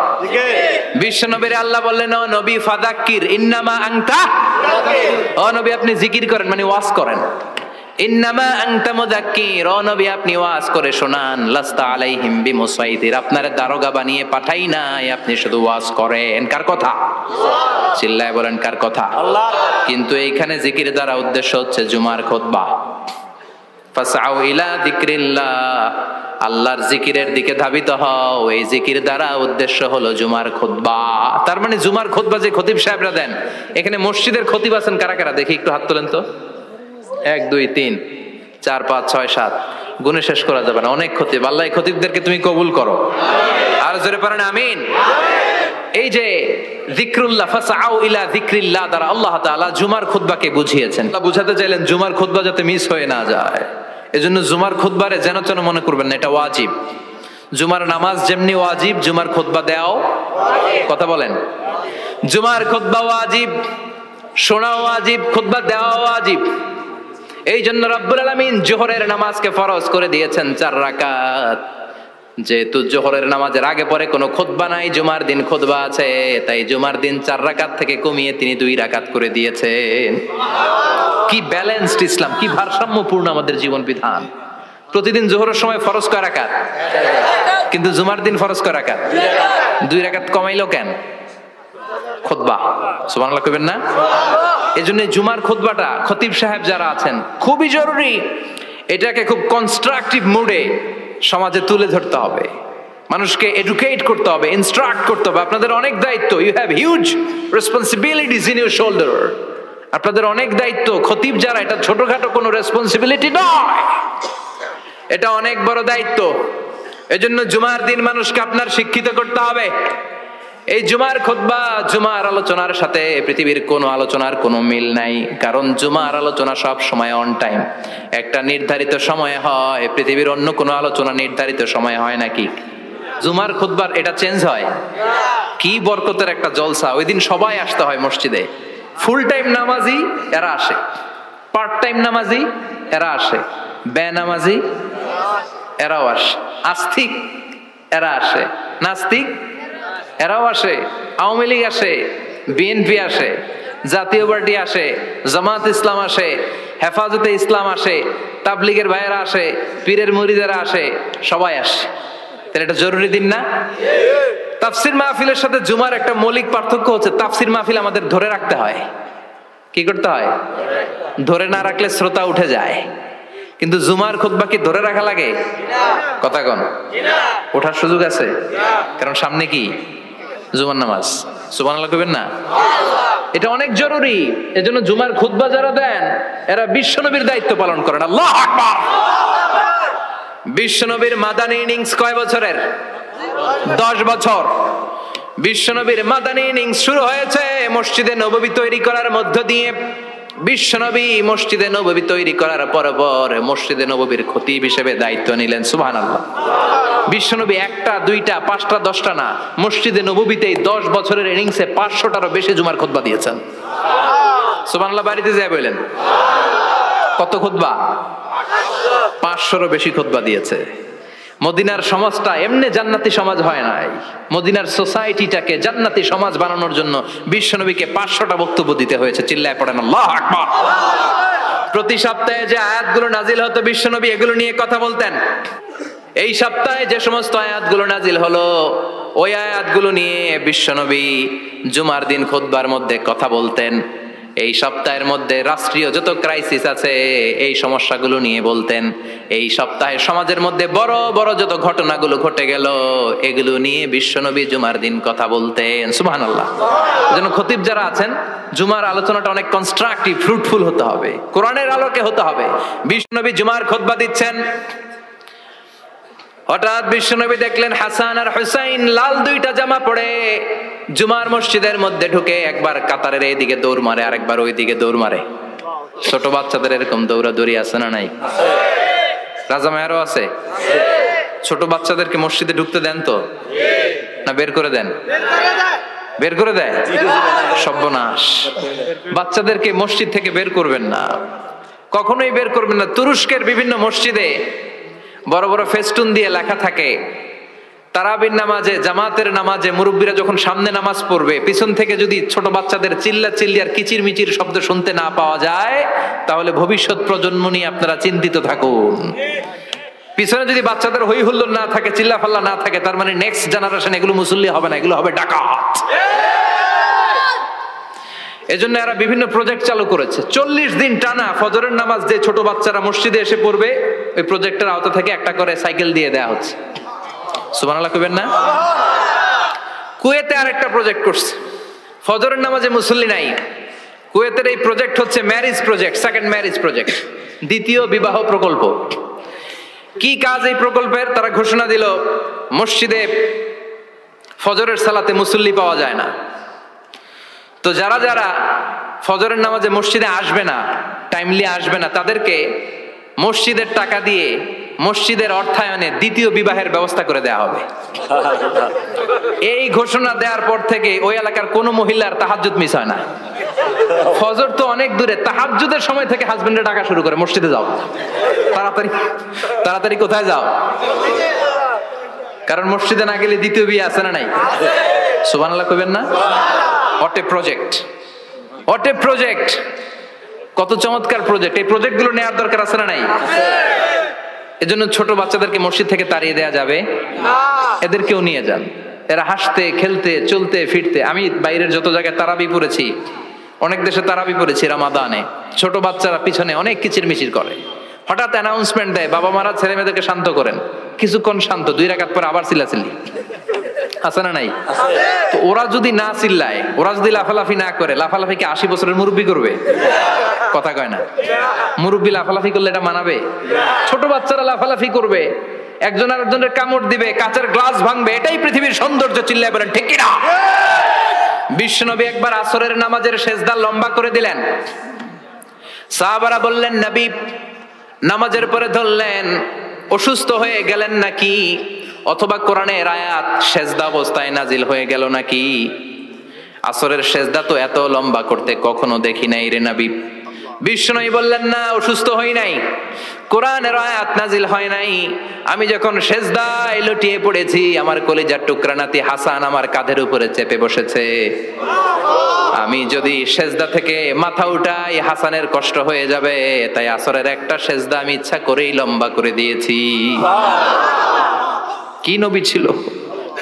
বিশ্বনবীর আল্লাহ বললেন, ও নবী ফাযাক্কির ইন্নামা আনতা, ও নবী আপনি জিকির করেন মানে ওয়াজ করেন। ইন্নামা আনতা মুযাক্কির, ও নবী আপনি ওয়াজ করে শোনান, লাস্তা আলাইহিম বিমুসাইতির, আপনার দারোগা বানিয়ে পাঠাই নাই, আপনি শুধু ওয়াজ করেন। কার কথা? চিল্লায় বলেন কার কথা? আল্লাহ। কিন্তু এইখানে জিকির দ্বারা উদ্দেশ্য হচ্ছে জুমার খুতবা। ফাসআউ ইলা যিকরিল্লাহ, আল্লাহর জিকিরের দিকে ধাবিত হও, এই জিকির দ্বারা উদ্দেশ্য হলো জুমার খুতবা। তার মানে জুমার খুতবা যে খতিব সাহেবরা দেন, এখানে মসজিদের খতিব আছেন কারা কারা দেখি একটু হাত তোলেন তো। 1 2 3 4 5 6 7, গুণে শেষ করা যাবে না, অনেক খতিব। আল্লাহ এই খতিবদেরকে তুমি কবুল করো, আর জোরে পড়েন আমিন। এই যে যিকরুল্লাহ, ফাসআউ ইলা যিকরিল্লাহ দ্বারা আল্লাহ তাআলা জুমার খুতবাকে বুঝিয়েছেন। আল্লাহ বুঝাতে চাইলেন জুমার খুতবা যাতে মিস হয়ে না যায়, এজন্য জুমার খুতবারে যেন তেন মনে করবেন না, এটা ওয়াজিব। জুমার নামাজ যেমনি ওয়াজিব, জুমার খুতবা দেওয়াও কথা বলেন, জুমার খুতবা ওয়াজিব, শোনাও ওয়াজিব, খুতবা দেওয়াও ওয়াজিব। এই জন্য রব্বুল আলামিন জোহরের নামাজকে ফরজ করে দিয়েছেন 4 রাকাত। যেহেতু জোহরের নামাজের আগে পরে কোনো খুতবা নাই, জুমার দিন খুতবা আছে, তাই জুমার দিন 4 রাকাত থেকে কমিয়ে তিনি 2 রাকাত করে দিয়েছেন। কি ব্যালেন্সড ইসলাম, কি ভারসাম্যপূর্ণ আমাদের জীবন বিধান। প্রতিদিন জোহরের সময় ফরজ কয় রাকাত, কিন্তু জুমার দিন ফরজ কয় রাকাত? 2 রাকাত কমাইলো কেন? খুতবা। সুবহানাল্লাহ কইবেন না? এজন্য জুমার খুতবাটা খতিব সাহেব যারা আছেন খুবই জরুরি, এটাকে খুব কনস্ট্রাকটিভ মুডে সমাজে তুলে ধরতে হবে, মানুষকে এডুকেট করতে হবে, ইনস্ট্রাক্ট করতে হবে। আপনাদের অনেক দায়িত্ব, you have huge responsibilities in your shoulder. আপনাদের অনেক দায়িত্ব, খতিব যারা, এটা ছোটখাটো কোনো রেসপন্সিবিলিটি নয়, এটা অনেক বড় দায়িত্ব। এজন্য জুমার দিন মানুষকে আপনার শিক্ষিত করতে হবে। এই জুমার খুতবা, জুমার আলোচনার সাথে পৃথিবীর কোনো আলোচনার কোনো মিল নাই, কারণ জুমার আলোচনা সব সময় অন টাইম, একটা নির্ধারিত সময় হয়। পৃথিবীর অন্য কোনো আলোচনা নির্ধারিত সময় হয় নাকি? জুমার খুতবার এটা চেঞ্জ হয়। কি বরকতের একটা জলসা, ওই দিন সবাই আসতে হয় মসজিদে। ফুল টাইম নামাজি এরা আসে, পার্ট টাইম নামাজি এরা আসে, বেনামাজি এরাও আসে, আস্তিক এরা আসে, নাস্তিক এরাও আসে, আওয়ামী লীগ আসে, বিএনপি আসে, জাতীয় পার্টি আসে, জামাত ইসলাম আসে, হেফাজতে ইসলাম আসে, তাবলিগের ভাইয়েরা আসে, পীরের মুরিদেরা আসে, সবাই আসে। তাহলে এটা জরুরি দিন না? তাফসির মাহফিলের সাথে জুমার একটা মৌলিক পার্থক্য হচ্ছে, তাফসির মাহফিল আমাদের ধরে রাখতে হয়। কি করতে হয়? ধরে না রাখলে শ্রোতা উঠে যায়। কিন্তু জুমার খুতবা কি ধরে রাখা লাগে? কথা কন, ওঠার সুযোগ আছে, কারণ সামনে কি জুমার নামাজ। সুবহানাল্লাহ কইবেন না? এটা অনেক জরুরি। এজন্য জুমার খুতবা যারা দেন এরা বিশ্বনবীর দায়িত্ব পালন করেন। আল্লাহু আকবার। বিশ্বনবীর মাদানী ইনিংস কয় বছরের? 10 বছর। বিশ্বনবীর মাদানী ইনিংস শুরু হয়েছে মসজিদে নববী তৈরি করার মধ্য দিয়ে। বিশ্বনবী মসজিদে নববী তৈরি করার পর মসজিদে নববীর খতিব হিসেবে দায়িত্ব নিলেন। সুবহানাল্লাহ। বিশ্বনবী 1টা 2টা 5টা 10টা না, মসজিদে নববীতেই 10 বছরের ইনিংসে 500টারও বেশি জুমার খুতবা দিয়েছেন। সুবহানাল্লাহ। বাড়িতে যায় বলেন কত খুতবা? 500রও বেশি খুতবা দিয়েছে। মদিনার সমাজটা এমনি জান্নাতি সমাজ হয় নাই। মদিনার সোসাইটিটাকে জান্নাতি সমাজ বানানোর জন্য বিশ্বনবীকে 500টা বক্তব্য দিতে হয়েছে। চিল্লায় পড়েন আল্লাহু আকবার। প্রতি সপ্তাহে যে আয়াতগুলো নাজিল হতো বিশ্বনবী এগুলো নিয়ে কথা বলতেন। এই সপ্তাহে যে সমস্ত আয়াতগুলো নাজিল হলো ওই আয়াতগুলো নিয়ে বিশ্বনবী জুমার দিন খুতবার মধ্যে কথা বলতেন। এই সপ্তাহের মধ্যে রাষ্ট্রীয় যত ক্রাইসিস আছে এই সমস্যাগুলো নিয়ে বলতেন। এই সপ্তাহে সমাজের মধ্যে বড় বড় যত ঘটনাগুলো ঘটে গেল এগুলো নিয়ে বিশ্বনবী জুমার দিন কথা বলতেন। সুবহানাল্লাহ। যেন খতিব যারা আছেন জুমার আলোচনাটা অনেক কনস্ট্রাকটিভ, ফ্রুটফুল হতে হবে, কোরআনের আলোকে হতে হবে। বিশ্বনবী জুমার খুতবা দিচ্ছেন, হঠাৎ বিশ্বনবী দেখলেন হাসান আর হুসাইন লাল 2টা জামা পরে জুমার মসজিদের মধ্যে ঢুকে একবার কাতারের এইদিকে দৌড় মারে, আরেকবার ওইদিকে দৌড় মারে। ছোট বাচ্চাদের এরকম দৌড়াদৌড়ি আছে না নাই? রাজা মেয়ারও আছে। ছোট বাচ্চাদেরকে মসজিদে ঢুকতে দেন তো না বের করে দেন? বের করে দেয়। সর্বনাশ। বাচ্চাদেরকে মসজিদ থেকে বের করবেন না, কখনোই বের করবেন না। তুরস্কের বিভিন্ন মসজিদে বড় বড় ফেস্টুন দিয়ে লেখা থাকে তারাবির নামাজে, জামাতের নামাজে মুরব্বীরা যখন সামনে নামাজ পড়বে, পিছন থেকে যদি ছোট বাচ্চাদের চিল্লা চিল্লি আর কিচির মিচির শব্দ শুনতে না পাওয়া যায়, তাহলে ভবিষ্যৎ প্রজন্ম নিয়ে আপনারা চিন্তিত থাকুন। পিছনে যদি বাচ্চাদের হই হুল্লোড় না থাকে, চিল্লা ফাল্লা না থাকে, তার মানে নেক্সট জেনারেশন এগুলো মুসল্লি হবে না, এগুলো হবে ডাকাত। এজন্য এরা বিভিন্ন প্রজেক্ট চালু করেছে। 40 দিন টানা ফজরের নামাজ যে ছোট বাচ্চারা মসজিদে এসে পড়বে, ওই প্রজেক্টের আওতা থেকে একটা করে সাইকেল দিয়ে দেয়া হচ্ছে। সুবহানাল্লাহ কইবেন না? কুয়েতে আরেকটা প্রজেক্ট করছে, ফজরের নামাজে মুসল্লি নাই। কুয়েতের এই প্রজেক্ট হচ্ছে marriage project, second marriage project, দ্বিতীয় বিবাহ প্রকল্প। কি কাজ এই প্রকল্পের? তারা ঘোষণা দিল মসজিদে ফজরের সালাতে মুসল্লি পাওয়া যায় না, তো যারা যারা ফজরের নামাজে মসজিদে আসবে না, টাইমলি আসবে না, তাদেরকে মসজিদের টাকা দিয়ে মসজিদের অর্থায়নে দ্বিতীয় বিবাহের ব্যবস্থা করে দেয়া হবে। এই ঘোষণা দেওয়ার পর থেকে ওই এলাকার কোনো মহিলার তাহাজ্জুদ মিস হয় না। ফজর তো অনেক দূরে, তাহাজ্জুদের সময় থেকে হাজবেন্ডের ডাকা শুরু করে, মসজিদে যাও, তাড়াতাড়ি তাড়াতাড়ি কোথায় যাও, কারণ মসজিদে না গেলে দ্বিতীয় বিয়ে আছে না নাই? সুবহানাল্লাহ কইবেন না? What a project, what a project, কত চমৎকার প্রজেক্ট। এই প্রজেক্ট গুলো নেওয়ার দরকার আছে না নাই? এজন্য ছোট বাচ্চাদেরকে মসজিদ থেকে তাড়িয়ে দেয়া যাবে না, এদেরকেও নিয়ে যান। এরা হাসতে খেলতে চলতে ফিরতে, আমি বাইরের যত জায়গায় তারাবি পড়েছি, অনেক দেশে তারাবি পড়েছি রামাদানে, ছোট বাচ্চারা পিছনে অনেক কিচির মিচির করে, হঠাৎ অ্যানাউন্সমেন্ট দেয়, বাবা মারা ছেলে মেয়েদেরকে শান্ত করেন, কিছুক্ষণ শান্ত, 2 রাকাত পরে আবার চিল্লাচিল্লি, আছে না নাই? তো ওরা যদি না চিল্লায়, ওরা যদি লাফালাফি না করে, লাফালাফি কি 80 বছরের মুরব্বী করবে? কথা কয় না। মুরব্বী লাফালাফি করলে এটা মানাবে? ছোট বাচ্চারা লাফালাফি করবে, একজন আরেকজনের কামড় দিবে, কাঁচের গ্লাস ভাঙবে, এটাই পৃথিবীর সৌন্দর্য। চিল্লায় বলেন ঠিক কিনা? বিশ্বনবী একবার আসরের নামাজের সেজদা লম্বা করে দিলেন, সাহাবারা বললেন নবী, নামাজের পরে ধরলেন অসুস্থ হয়ে গেলেন নাকি, অথবা কোরআনের আয়াত সেজদা অবস্থায় নাজিল হয়ে গেল নাকি? আসরের সেজদা তো এত লম্বা করতে কখনো দেখি নাই রে নবী। বিশ্বনবী বললেন না, অসুস্থ হই নাই, কোরআনের আয়াত নাজিল হয় নাই, আমি যখন সেজদায় লুটিয়ে পড়েছি, আমার কলিজার টুকরা নাতি হাসান আমার কাঁধের উপরে চেপে বসেছে, আমি যদি সেজদা থেকে মাথা উঠাই হাসানের কষ্ট হয়ে যাবে, তাই আসরের একটা সেজদা আমি ইচ্ছা করেই লম্বা করে দিয়েছি। কি নবী ছিল,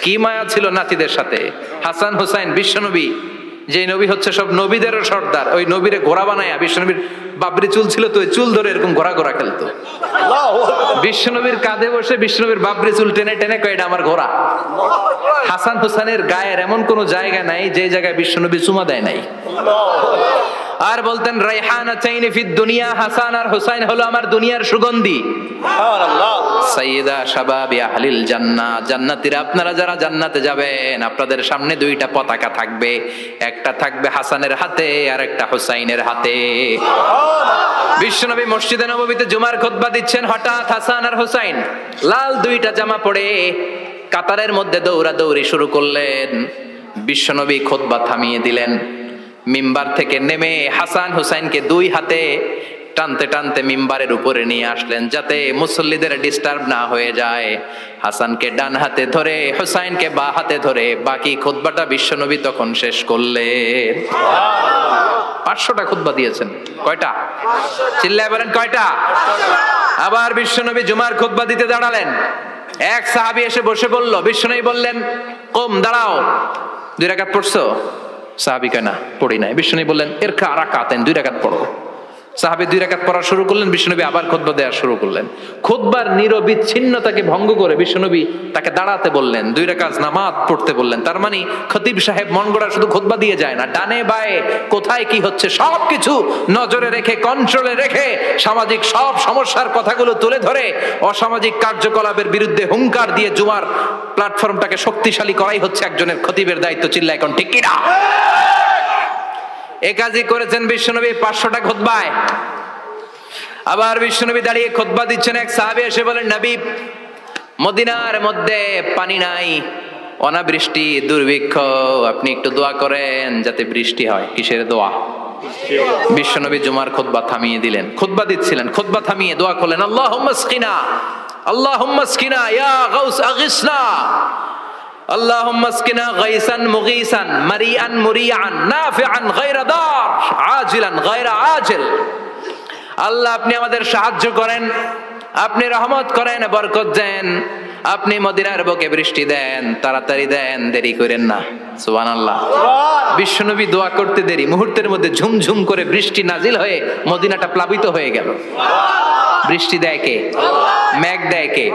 কি মায়া ছিল নাতিদের সাথে। হাসান হুসাইন, বিশ্বনবী যে নবী হচ্ছে সব নবীদেরও সর্দার, ওই নবীরে ঘোড়া বানায়া, বিশ্বনবীর বাবরি চুল ছিল তো, ওই চুল ধরে এরকম ঘোড়া ঘোড়া খেলতো, বিশ্বনবীর কাঁধে বসে বিশ্বনবীর বাবরি চুল টেনে টেনে কয় এটা আমার ঘোড়া। হাসান হুসাইনের গায়ের এমন কোন জায়গা নাই যে জায়গায় বিশ্বনবী চুমা দেয় নাই। আর বলতেন রাইহানাতাইনি ফিদ দুনিয়া, হাসান আর হুসাইন হলো আমার দুনিয়ার সুগন্ধি। সুবহানাল্লাহ। সাইয়্যিদা শাবাবি আহলিল জান্নাহ, জান্নাতীরা আপনারা যারা জান্নাতে যাবেন, আপনাদের সামনে 2টা পতাকা থাকবে, একটা থাকবে হাসানের হাতে আর একটা হুসাইনের হাতে। সুবহানাল্লাহ। বিশ্বনবী মসজিদে নববীতে জুমার খুতবা দিচ্ছেন, হঠাৎ হাসান আর হুসাইন লাল 2টা জামা পরে কাতারের মধ্যে দৌড়াদৌড়ি শুরু করলেন। বিশ্বনবী খুতবা থামিয়ে দিলেন, মিম্বার থেকে নেমে হাসান হুসাইনকে 2 হাতে টানতে টানতে মিম্বারের উপরে নিয়ে আসলেন, যাতে মুসল্লিদের ডিস্টার্ব না হয়ে যায়। হাসানকে ডান হাতে ধরে, হুসাইনকে বাঁ হাতে ধরে বাকি খুতবাটা বিশ্বনবী তখন শেষ করলেন। 500টা খুতবা দিয়েছেন। কয়টা? চিল্লায় বলেন কয়টা? আবার বিশ্বনবী জুমার খুতবা দিতে দাঁড়ালেন, এক সাহাবী এসে বসে বলল, বিশ্বনবী বললেন কম, দাঁড়াও, 2 রাকাত পড়ছো? সাহাবী কয় না, পড়ি নাই। বিশ্বনবী বললেন ইরকা রাকাতান, 2 রাকাত পড়ো। সাহাবী 2 রাকাত পড়া শুরু করলেন, বিশ্বনবী আবার খুতবা দেওয়া শুরু করলেন। খুতবার নিরবিচ্ছিন্নতাকে ভঙ্গ করে বিশ্বনবী তাকে দাঁড়াতে বললেন, 2 রাকাত নামাজ পড়তে বললেন। তার মানে খতিব সাহেব মন গড়া শুধু খুতবা দিয়ে যায় না, ডানে বায়ে কোথায় কি হচ্ছে সবকিছু নজরে রেখে, কন্ট্রোলে রেখে, সামাজিক সব সমস্যার কথাগুলো তুলে ধরে অসামাজিক কার্যকলাপের বিরুদ্ধে হুঙ্কার দিয়ে জুমার প্ল্যাটফর্মটাকে শক্তিশালী করাই হচ্ছে একজনের খতিবের দায়িত্ব। চিল্লায় এখন ঠিক কিনা? এই কাজই করেছেন বিশ্বনবী 500টা খুতবায়। আবার বিশ্বনবী দাঁড়িয়ে খুতবা দিচ্ছেন, এক সাহাবী এসে বলেন, নবী মদিনার মধ্যে পানি নাই, অনাবৃষ্টি, দুর্ভিক্ষ, আপনি একটু দোয়া করেন যাতে বৃষ্টি হয়। কিসের দোয়া? বিশ্বনবী জুমার খুতবা থামিয়ে দিলেন, খুতবা দিচ্ছিলেন, খুতবা থামিয়ে দোয়া করলেন, আল্লাহুম্মা আসকিনা, আল্লাহুম্মা আসকিনা ইয়া গাউস আগিসনা, আল্লাহুম্মা আসকিনা গাইসান মুগীসান মারিআন মুরিআন নাফিআন গায়রা দার আজিলান গায়রা আজিল। আল্লাহ আপনি আমাদের সাহায্য করেন, আপনি রহমত করেন, বরকত দেন, আপনি মদিনার বুকে বৃষ্টি দেন, তাড়াতাড়ি দেন, দেরি করেন না। সুবহানাল্লাহ। বিশ্বনবী দোয়া করতে দেরি, মুহূর্তের মধ্যে ঝুমঝুম করে বৃষ্টি নাজিল হয়ে মদিনাটা প্লাবিত হয়ে গেল। বৃষ্টি দেয় কে? মেঘ দেয় কে?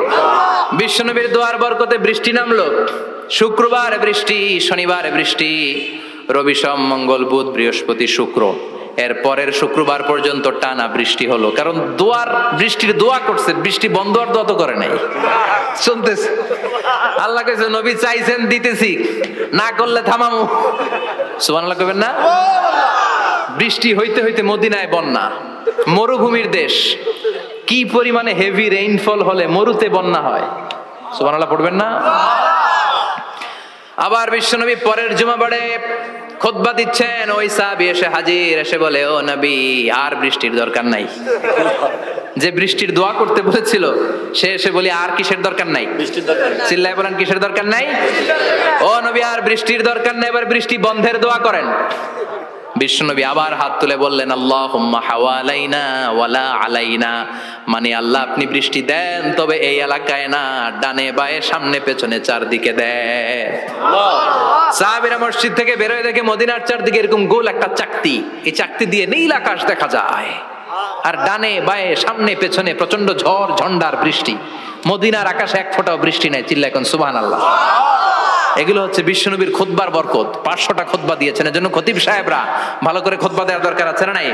বিশ্বনবীর দোয়ার বরকতে বৃষ্টি নামলো। শুক্রবার বৃষ্টি, শনিবার বৃষ্টি, রবি সোম মঙ্গল বুধ বৃহস্পতি শুক্র, এর পরের শুক্রবার পর্যন্ত টানা বৃষ্টি হলো। কারণ বৃষ্টির দোয়া করছে, বৃষ্টি বন্ধ আর দোয়া তো করে নাই, শুনতেছে। আল্লাহ কইছে নবী চাইছেন দিতেছি, না করলে থামামু। সুবহানাল্লাহ কইবেন না? বৃষ্টি হইতে হইতে মদিনায় বন্যা, মরুভূমির দেশ, কি পরিমাণে হেভি রেইনফল হলে মরুতে বন্যা হয়। সুবহানাল্লাহ পড়বেন না? আবার বিশ্বনবী পরের জুমাবারে খুতবা দিচ্ছেন, ওই সাহাবী এসে হাজির, এসে বলে ও নবী আর বৃষ্টির দরকার নাই। যে বৃষ্টির দোয়া করতে বলেছিল সে এসে বলি আর কিসের দরকার নাই? চিল্লায় বলেন কিসের দরকার নাই? ও নবী আর বৃষ্টির দরকার নাই, এবার বৃষ্টি বন্ধের দোয়া করেন। বিশ্বনবী আবার হাত তুলে বললেন আল্লাহুম্মা হাওয়ালাইনা ওয়ালা আলাইনা, মানে আল্লাহ আপনি বৃষ্টি দেন তবে এই এলাকায় না, ডানে বায়ে সামনে পেছনে চারদিকে দেন। সাহাবীরা মসজিদ থেকে বের হয়ে দেখে মদিনার চারদিকে এরকম গোল একটা চাকতি, এই চাকতি দিয়ে নীল আকাশ দেখা যায়, আর ডানে বায়ে সামনে পেছনে প্রচন্ড ঝড় ঝন্ডার বৃষ্টি। মদিনার আকাশে এক ফোঁটাও বৃষ্টি নাই। চিল্লায় এখন সুবহানাল্লাহ। এগুলো হচ্ছে বিশ্বনবীর খুতবার বরকত। 500টা খুতবা দিয়েছেন, এজন্য খতিব সাহেবরা ভালো করে খুতবা দেওয়ার দরকার আছে না নাই?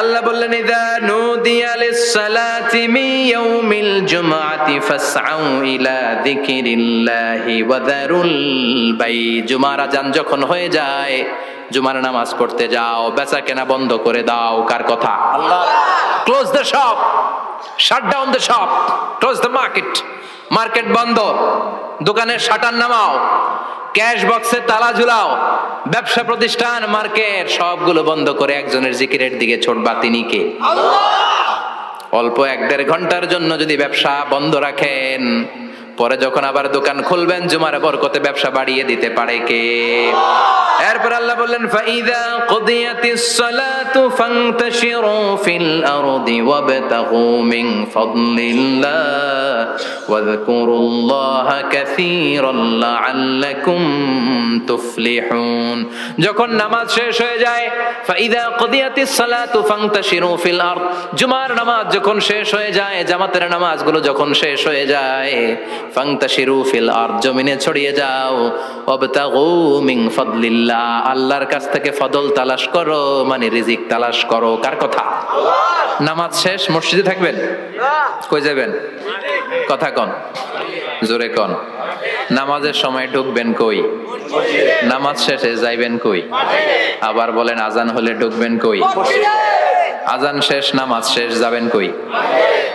আল্লাহ বললেন ইযা নুদিয়া লিস-সালাতি মিন ইয়াউমিল জুমআতি ফাসআউ ইলা যিকিরিল্লাহি ওয়া যারুল বাই। জুমার আযান যখন হয়ে যায়, জুমার নামাজ পড়তে যাও, বেচা কেনা বন্ধ করে দাও। কার কথা? আল্লাহ। Close the shop, shut down the shop, close the market. Market বন্ধ, দোকানের শাটার নামাও, ক্যাশ বক্সে তালা ঝুলাও, ব্যবসা প্রতিষ্ঠান মার্কেট সবগুলো বন্ধ করে একজনের জিকিরের দিকে ছোটবা। তিনি কে? অল্প 1-1.5 ঘন্টার জন্য যদি ব্যবসা বন্ধ রাখেন, পরে যখন আবার দোকান খুলবেন জুমার বরকতে ব্যবসা বাড়িয়ে দিতে পারে কে? এরপর আল্লাহ বললেন ফাইযা কুদিয়াতিস সালাতু ফান্তাশিরু ফিল আরদি ওয়াবতাগু মিন ফাদলিল্লাহ ওয়াযকুরুল্লাহা কাসীরান লাআল্লাকুম তুফলিহুন। যখন নামাজ শেষ হয়ে যায়, ফাইযা কুদিয়াতিস সালাতু ফান্তাশিরু ফিল আরদ, জুমার নামাজ যখন শেষ হয়ে যায়, জামাতের নামাজগুলো যখন শেষ হয়ে যায়, ফান্তাশিরু ফিল আরদ, জমিনে ছড়িয়ে যাও, ওয়াবতাগু মিন ফাদলিল্লাহ, আল্লাহর কাছ থেকে ফদল তালাশ করো, মানে রিজিক তালাশ করো। কার কথা? নামাজ শেষ মসজিদে থাকবেন? কই যাবেন? কথা কন, জোরে কন। নামাজের সময় ঢুকবেন কই? নামাজ শেষে যাইবেন কই? আবার বলেন আজান হলে ঢুকবেন কই? আজান শেষ নামাজ শেষ যাবেন কই?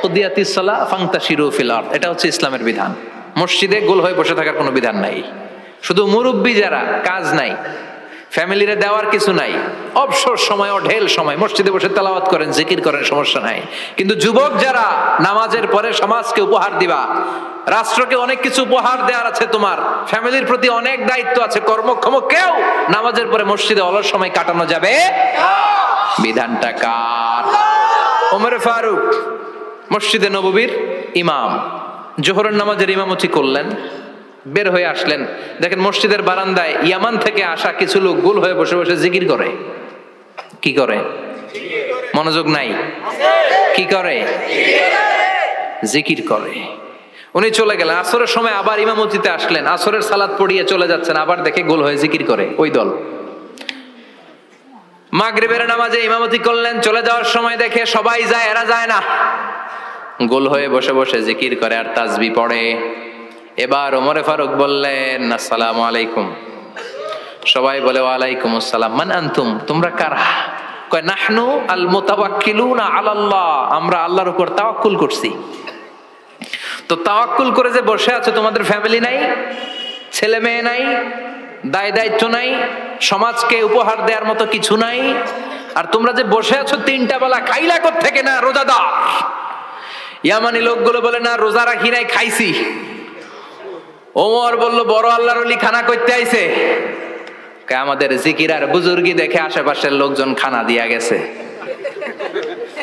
কুদিয়াতিস সালাহ ফান্তাশিরু ফিল আরদ, এটা হচ্ছে ইসলামের বিধান। মসজিদে গোল হয়ে বসে থাকার কোনো বিধান নাই। শুধু মুরব্বী যারা, কাজ নাই, ফ্যামিলিরে দেওয়ার কিছু নাই, অবসর সময় ও ঢেল সময় মসজিদে বসে তেলাওয়াত করেন, জিকির করেন, সমস্যা নাই। কিন্তু যুবক যারা নামাজের পরে সমাজকে উপহার দিবা, রাষ্ট্রকে অনেক কিছু উপহার দেওয়ার আছে, তোমার ফ্যামিলির প্রতি অনেক দায়িত্ব আছে, কর্মক্ষম কেউ নামাজের পরে মসজিদে অলস সময় কাটানো যাবে? বিধানটা কার? ওমর ফারুক মসজিদে নববীর ইমাম, জোহরের নামাজের ইমামতি করলেন, বের হয়ে আসলেন, দেখেন মসজিদের বারান্দায় ইয়ামান থেকে আসা কিছু লোক গোল হয়ে বসে বসে জিকির করে। কি করে? মনোযোগ নাই? কি করে? জিকির করে। উনি চলে গেলেন, আসরের সময় আবার ইমামতিতে আসলেন, আসরের সালাত পড়িয়ে চলে যাচ্ছেন, আবার দেখে গোল হয়ে জিকির করে ওই দল। মাগরিবের নামাজে ইমামতি করলেন, চলে যাওয়ার সময় দেখে সবাই যায়, এরা যায় না, গোল হয়ে বসে বসে জিকির করে আর তাসবিহ পড়ে। এবার ওমরে ফারুক বললেন আসসালামু আলাইকুম। সবাই বলে ওয়ালাইকুম আসসালাম। মান আনতুম, তোমরা কারা? কয় নাহনু আল মুতাওয়াক্কিলুনা আলাল্লাহ, আমরা আল্লাহর উপর তাওয়াক্কুল করছি। তো তাওয়াক্কুল করে যে বসে আছো, তোমাদের ফ্যামিলি নাই, ছেলে মেয়ে নাই, দায় দায়িত্ব নাই, সমাজকে উপহার দেওয়ার মতো কিছু নাই, আর তোমরা যে বসে আছো 3টা বেলা খাইলা কোত্থেকে? না রোজাদার। ইয়ামানি লোকগুলো বলে না রোজা রাখি নাই, খাইছি। ওমর বলল বড় আল্লাহর ওলি খানা করতে আইছে। আমাদের জিকির আর বুজুর্গি দেখে আশেপাশের লোকজন খানা দিয়া গেছে।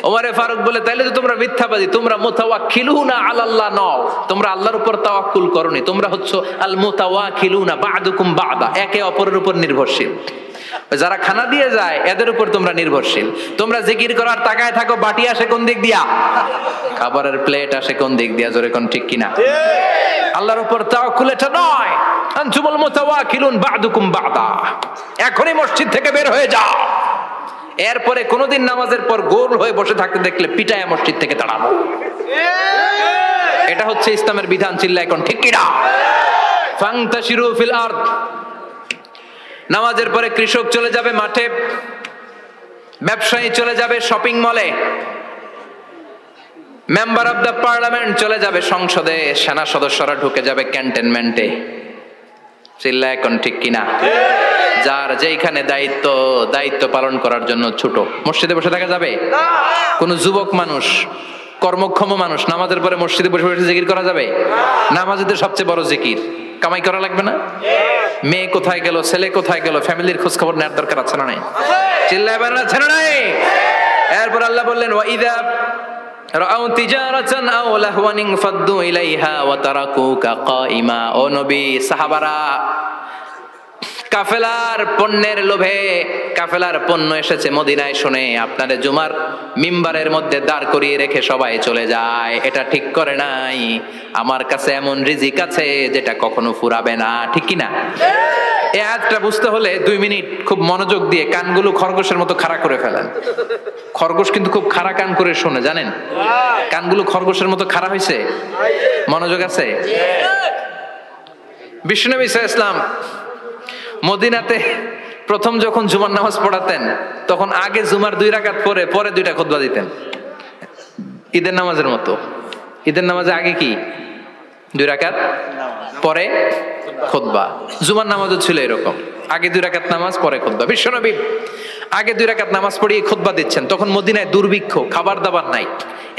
ওমরে ফারুক বলে তাইলে তো তোমরা মিথ্যাবাদী, তোমরা মুতাওয়াক্কিলুনা আলাল্লাহ নও, তোমরা আল্লাহর উপর তাওয়াক্কুল করনি, তোমরা হচ্ছে আল মুতাওয়াক্কিলুনা বা'দুকুম বা'দা, একে অপরের উপর নির্ভরশীল। যারা খানা দিয়ে যায় এদের উপর তোমরা নির্ভরশীল। তোমরা জিকির করার তাকায় থাকো, বাটি আসে কোন দিক দিয়া, খাবারের প্লেট আসে কোন দিক দিয়া, জোরে কোন ঠিক কিনা? আল্লাহর উপর তাওয়াক্কুল এটা নয়। আনতুমুল মুতাওয়াক্কিলুন বা'দুকুম বা'দা, এখনই মসজিদ থেকে বের হয়ে যাও। এরপরে কোনদিন নামাজের পর গোল হয়ে বসে থাকতে দেখলে পিটায়া মসজিদ থেকে তাড়াবো। এটা হচ্ছে ইসলামের বিধান। চিল্লা এখন ঠিক কিনা? ফান্তাশিরু ফিল আরদ। নামাজের পরে কৃষক চলে যাবে মাঠে, ব্যবসায়ী চলে যাবে শপিং মলে, মেম্বার অফ দ্য পার্লামেন্ট চলে যাবে সংসদে, সেনা সদস্যরা ঢুকে যাবে ক্যান্টনমেন্টে। চিল্লা এখন ঠিক কিনা? যার যেখানে দায়িত্ব পালন করার জন্য ছোট, মসজিদে বসে থাকা যাবে? কোন যুবক মানুষ, কর্মক্ষম মানুষ নামাজের পরে মসজিদে বসে বসে জিকির করা যাবে? নামাজের সবচেয়ে বড় জিকির। কামাই করা লাগবে না? মেয়ে কোথায় গেল, ছেলে কোথায় গেল, ফ্যামিলির খোঁজ খবর নেওয়ার দরকার আছে না নাই? চিল্লায় বলেন আছে না নাই? এরপর আল্লাহ বললেন ওয়াইদা রাআউ তিজারাতান আও লাহওয়ান ফাদ্দু ইলাইহা ওয়া তারাকুকা কাইমা। ও নবী, সাহাবারা কাফেলার পণ্যের লোভে, কাফেলার পণ্য এসেছে মদিনায় শুনে আপনাদের জুমার মিম্বারের মধ্যে দাঁড় করিয়ে রেখে সবাই চলে যায়। এটা ঠিক করে নাই। আমার কাছে এমন রিজিক আছে যেটা কখনো ফুরাবে না, ঠিক কিনা? এই আয়াতটা বুঝতে হলে 2 মিনিট খুব মনোযোগ দিয়ে কানগুলো খরগোশের মতো খাড়া করে ফেলেন। খরগোশ কিন্তু খুব খাড়া কান করে শোনে, জানেন? কানগুলো খরগোশের মতো খাড়া হয়েছে। মনোযোগ আছে? বিশ্বনবী সাল্লাল্লাহু আলাইহি ওয়াসাল্লাম মদিনাতে প্রথম যখন জুমার নামাজ পড়াতেন তখন আগে জুমার 2 রাকাত পরে 2টা খুতবা দিতেন, ঈদের নামাজের মতো। ঈদের নামাজে আগে কি 2 রাকাত, পরে খুতবা। জুমার নামাজও ছিল এরকম, আগে 2 রাকাত নামাজ, পরে খুতবা। বিশ্বনবী আগে 2 রাকাত নামাজ পড়িয়ে খুতবা দিচ্ছেন। তখন মদিনায় দুর্ভিক্ষ, খাবার দাবার নাই।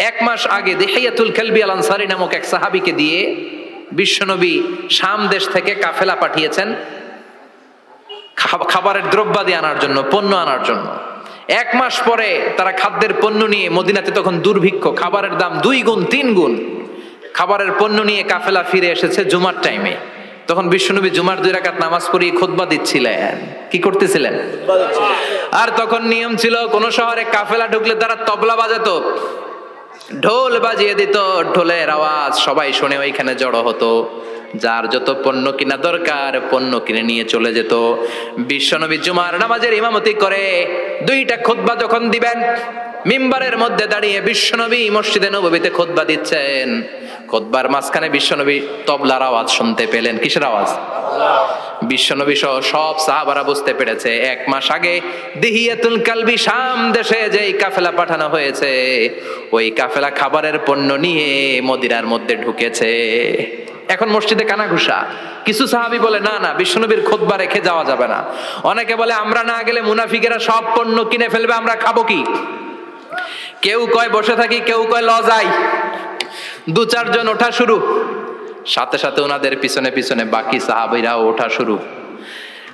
1 মাস আগে দিহিয়াতুল কালবি আল আনসারী নামক এক সাহাবীকে দিয়ে বিশ্বনবী শাম দেশ থেকে কাফেলা পাঠিয়েছেন খাবারের দ্রব্যাদি আনার জন্য, পণ্য আনার জন্য। 1 মাস পরে তারা খাদ্যের পণ্য নিয়ে, মদিনাতে তখন দুর্ভিক্ষ, খাবারের দাম 2 গুণ 3 গুণ, খাবারের পণ্য নিয়ে কাফেলা ফিরে এসেছে জুমার টাইমে। তখন বিশ্বনবী জুমার 2 রাকাত নামাজ পড়িয়ে খুতবা দিচ্ছিলেন। কি করতেছিলেন? আর তখন নিয়ম ছিল, কোন শহরে কাফেলা ঢুকলে তারা তবলা বাজাতো, ঢোল বাজিয়ে দিত, ঢোলের আওয়াজ সবাই শুনে ওইখানে জড়ো হতো। যার যত পণ্য কিনা দরকার পণ্য কিনে নিয়ে চলে যেত। বিশ্বনবী জুমার নামাজের ইমামতি করে 2টা খুতবা যখন দিবেন, মিম্বারের মধ্যে দাঁড়িয়ে বিশ্বনবী মসজিদে নববীতে খুতবা দিচ্ছেন। খুতবার মাঝখানে বিশ্বনবী তবলার আওয়াজ শুনতে পেলেন। কিসের আওয়াজ? বিশ্বনবী সহ সব সাহাবারা বুঝতে পেরেছে 1 মাস আগে দিহিয়াতুল কালবি শাম দেশে যেই কাফেলা পাঠানো হয়েছে, ওই কাফেলা খাবারের পণ্য নিয়ে মদিনার মধ্যে ঢুকেছে। এখন মসজিদে কানাঘুষা। কিছু সাহাবী বলে না না, বিশ্বনবীর খুতবা রেখে যাওয়া যাবে না। অনেকে বলে আমরা না গেলে মুনাফিকেরা সব পণ্য কিনে ফেলবে, আমরা খাবো কি? কেউ কয় বসে থাকি, কেউ কয় ল যাই। 2-4 জন ওঠা শুরু, সাথে সাথে ওনাদের পিছনে পিছনে বাকি সাহাবীরাও ওঠা শুরু।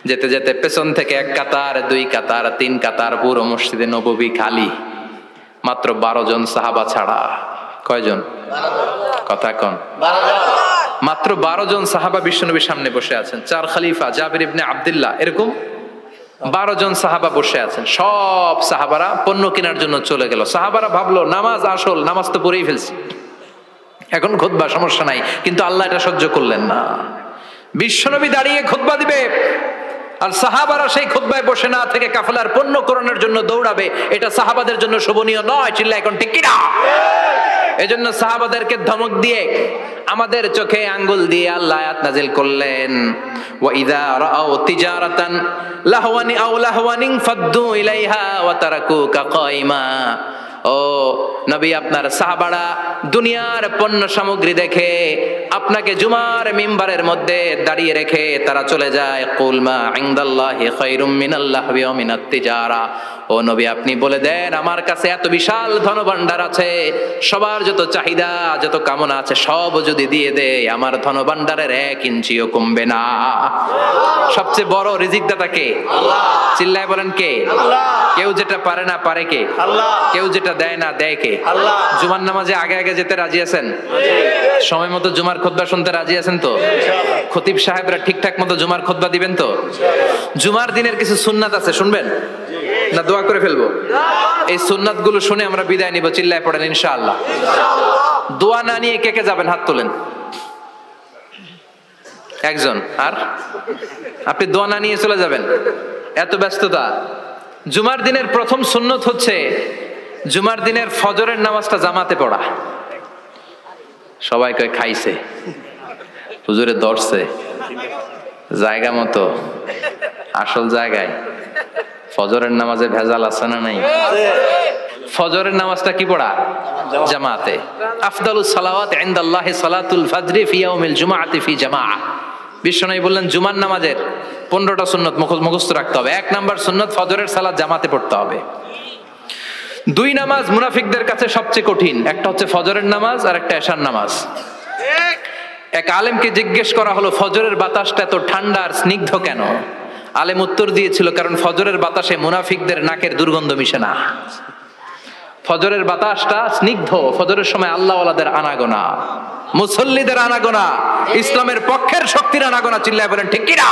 যেতে যেতে পেছন থেকে 1 কাতার, 2 কাতার, 3 কাতার, পুরো মসজিদে নববী খালি, মাত্র 12 জন সাহাবা ছাড়া। কয়জন? কথা কন। মাত্র 12 জন সাহাবা বিশ্বনবীর সামনে বসে আছেন। 4 খলিফা, জাবির ইবনে আব্দুল্লাহ, এরকম 12 জন সাহাবা বসে আছেন। সব সাহাবারা পণ্য কেনার জন্য চলে গেল। সাহাবারা ভাবলো নামাজ আসল, নামাজ তো পড়েই ফেলছি, এখন খুতবা সমস্যা নাই। কিন্তু আল্লাহ এটা সহ্য করলেন না। বিশ্বনবী দাঁড়িয়ে খুতবা দিবে আর সাহাবারা সেই খুতবায় বসে না থেকে কাফেলার পণ্য করণের জন্য দৌড়াবে, এটা সাহাবাদের জন্য শোভনীয় নয়। চিল্লা এখন ঠিক কিনা? এজন্য সাহাবাদেরকে ধমক দিয়ে, আমাদের চোখে আঙ্গুল দিয়ে আল্লাহ আয়াত নাজিল করলেন, ওয়া ইযা রাআউ তিজারাতান লাহওয়ানি আও লাহওয়ানিন ফাদ্দু ইলাইহা ওয়া তারাকুকা কাইমা। ও নবী, আপনার সাহাবারা দুনিয়ার পণ্য সামগ্রী দেখে আপনাকে জুমার মিম্বারের মধ্যে দাঁড়িয়ে রেখে তারা চলে যায়। কুল মা ইনদাল্লাহি খায়রুম মিনাল লাহবি ওয়া মিনাত তিজারা। ও নবী, আপনি বলে দেন আমার কাছে এত বিশাল ধনভাণ্ডার আছে, সবার যত চাহিদা যত কামনা আছে সব যদি দিয়ে দেয় আমার ধনভাণ্ডারের 1 ইঞ্চিও কমবে না। সবচেয়ে বড় রিজিকদাতা কে? আল্লাহ। চিল্লায় বলেন কে? আল্লাহ। কেউ যেটা পারে না পারে কে? আল্লাহ। কেউ যেটা দেয় না দেয় কে? আল্লাহ। জুমার নামাজে আগে আগে যেতে রাজি আছেন? সময় মতো জুমার খুতবা শুনতে রাজি আছেন তো? খতিব সাহেবরা ঠিকঠাক মতো জুমার খুতবা দিবেন তো? জুমার দিনের কিছু সুন্নাত আছে, শুনবেন না দোয়া করে ফেলবো? এই সুন্নাত গুলো শুনে আমরা বিদায় নিব। চিল্লায় পড়েন ইনশাআল্লাহ। দোয়া না নিয়ে কে কে যাবেন? হাত তোলেন। একজন। আর আপনি দোয়া না নিয়ে চলে যাবেন? এত ব্যস্ততা। জুমার দিনের প্রথম সুন্নত হচ্ছে জুমার দিনের ফজরের নামাজটা জামাতে পড়া। সবাই কয় খাইছে, হুজুরে দর্শে জায়গা মতো, আসল জায়গায়। ফজরের নামাজে ভেজাল আছে না নাই? ফজরের নামাজটা কি পড়া? জামাতে। আফদালুস সালাওয়াত ইনদাল্লাহি সালাতুল ফাজরি ফি ইয়াউমিল জুমআতি ফি জামাআ। বিশ্বনবী বললেন জুমার নামাজের 15টা সুন্নত মুখস্থ রাখতে হবে। 1 নাম্বার সুন্নত ফজরের সালাত জামাতে পড়তে হবে। 2 নামাজ মুনাফিকদের কাছে সবচেয়ে কঠিন, একটা হচ্ছে ফজরের নামাজ আর একটা এশার নামাজ। এক আলেমকে জিজ্ঞেস করা হলো ফজরের বাতাসটা এত ঠান্ডা আর স্নিগ্ধ কেন? আলেম উত্তর দিয়েছিল কারণ ফজরের বাতাসে মুনাফিকদের নাকের দুর্গন্ধ মিশে না। ফজরের বাতাসটা স্নিগ্ধ, ফজরের সময় আল্লাহওয়ালাদের আনাগোনা, মুসল্লিদের আনাগোনা, ইসলামের পক্ষের শক্তির আনাগোনা। চিল্লায় বলেন ঠিক কিনা?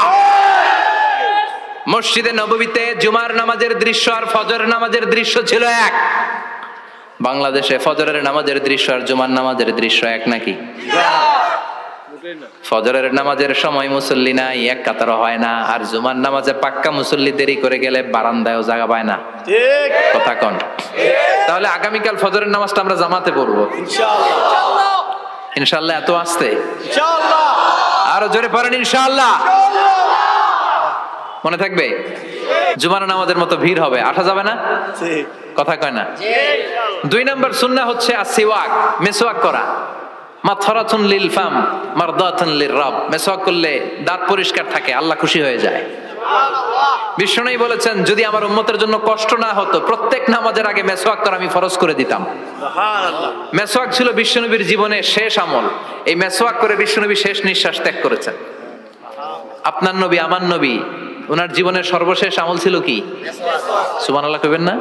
মসজিদে নববীতে জুমার নামাজের দৃশ্য আর ফজরের নামাজের দৃশ্য ছিল এক। বাংলাদেশে ফজরের নামাজের দৃশ্য আর জুমার নামাজের দৃশ্য এক নাকি? ফজরের নামাজের সময় মুসল্লি নাই, এক কাতার হয় না, আর জুমার নামাজে পাক্কা মুসল্লি দেরি করে গেলে বারান্দায়ও জায়গা পায় না। কথা কন? তাহলে আগামীকাল ফজরের নামাজটা আমরা জামাতে পড়বো ইনশাআল্লাহ। ইনশাআল্লাহ। এত আসতে ইনশাআল্লাহ, আরো জোরে পড়েন ইনশাআল্লাহ। মনে থাকবে? জুমার নামাজের মতো ভিড় হবে, আসা যাবে না? কথা কয় না? 2 নাম্বার সুন্নাহ হচ্ছে আসিওয়াক, মেসওয়াক করা। মাথরাতুন লিল ফাম মারদাতুন লিররাব। মেসওয়াক করলে দাঁত পরিষ্কার থাকে, আল্লাহ খুশি হয়ে যায়। বিশ্বনবী বলেছেন যদি আমার উম্মতের জন্য কষ্ট না হতো প্রত্যেক নামাজের আগে মেসওয়াক করা আমি ফরজ করে দিতাম। সুবহানাল্লাহ। মেসওয়াক ছিল বিশ্বনবীর জীবনের শেষ আমল। এই মেসওয়াক করে বিশ্বনবী শেষ নিঃশ্বাস ত্যাগ করেছেন। আপনার নবী আমার নবী ওনার জীবনের সর্বশেষ আমল ছিল কি? সুবহানাল্লাহ কইবেন না?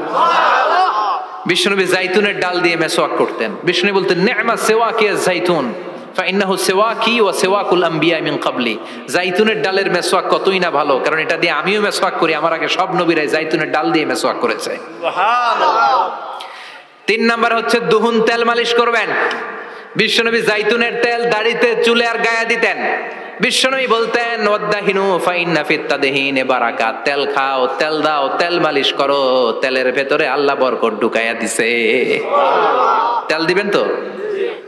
বিশ্বনবী জাইতুনের ডাল দিয়ে মেসওয়াক করতেন। বিশ্বনবী বলতেন নি'মা সিওয়াকি আয-যাইতুন ফাইন্নাহু সিওয়াকি ওয়া সিওয়াকুল আমবিয়া মিন ক্বাবলি। জাইতুনের ডালের মেসওয়াক কতই না ভালো, কারণ এটা দিয়ে আমিও মেসওয়াক করি, আমার আগে সব নবীরাই জাইতুনের ডাল দিয়ে মেসওয়াক করেছে। সুবহানাল্লাহ। 3 নাম্বার হচ্ছে দুহুন, তেল মালিশ করবেন। বিশ্বনবী জাইতুনের তেল দাড়িতে, চুলে আর গায়ে দিতেন। বিশ্বনবী বলতেন ওয়াদাহিনু ফাইন্না ফিত তাদহিনে বারাকাত। তেল খাও, তেল দাও, তেল মালিশ করো, তেলের ভেতরে আল্লাহ বরকত ঢুকাইয়া দিছে। তেল দিবেন তো?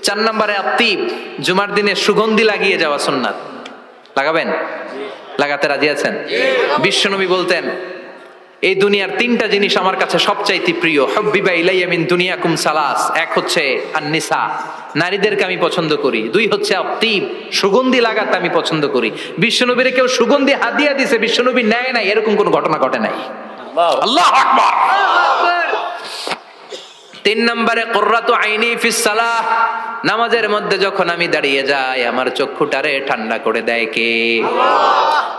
4 নম্বরে আত্তিব, জুমার দিনে সুগন্ধি লাগিয়ে যাওয়া সুন্নাত। লাগাবেন? লাগাতে রাজি আছেন? বিশ্বনবী বলতেন এই দুনিয়ার 3টা জিনিস আমার কাছে সবচাইতে প্রিয়। হুব্বিবা ইলাইয়া মিন দুনিয়াকুম সালাস। 1 হচ্ছে আন-নিসা, নারীদেরকে আমি পছন্দ করি। 2 হচ্ছে আত্তিব, সুগন্ধি লাগাতে আমি পছন্দ করি। বিশ্বনবীরে কেউ সুগন্ধি হাদিয়া দিয়েছে, বিশ্বনবী নেয় নাই, এরকম কোন ঘটনা ঘটে নাই। আল্লাহু আকবার। 3 নম্বরে কুররাতু আইনি ফিস সালাহ। নামাজের মধ্যে যখন আমি দাঁড়িয়ে যাই আমার চক্ষুটারে ঠান্ডা করে দেয় কে?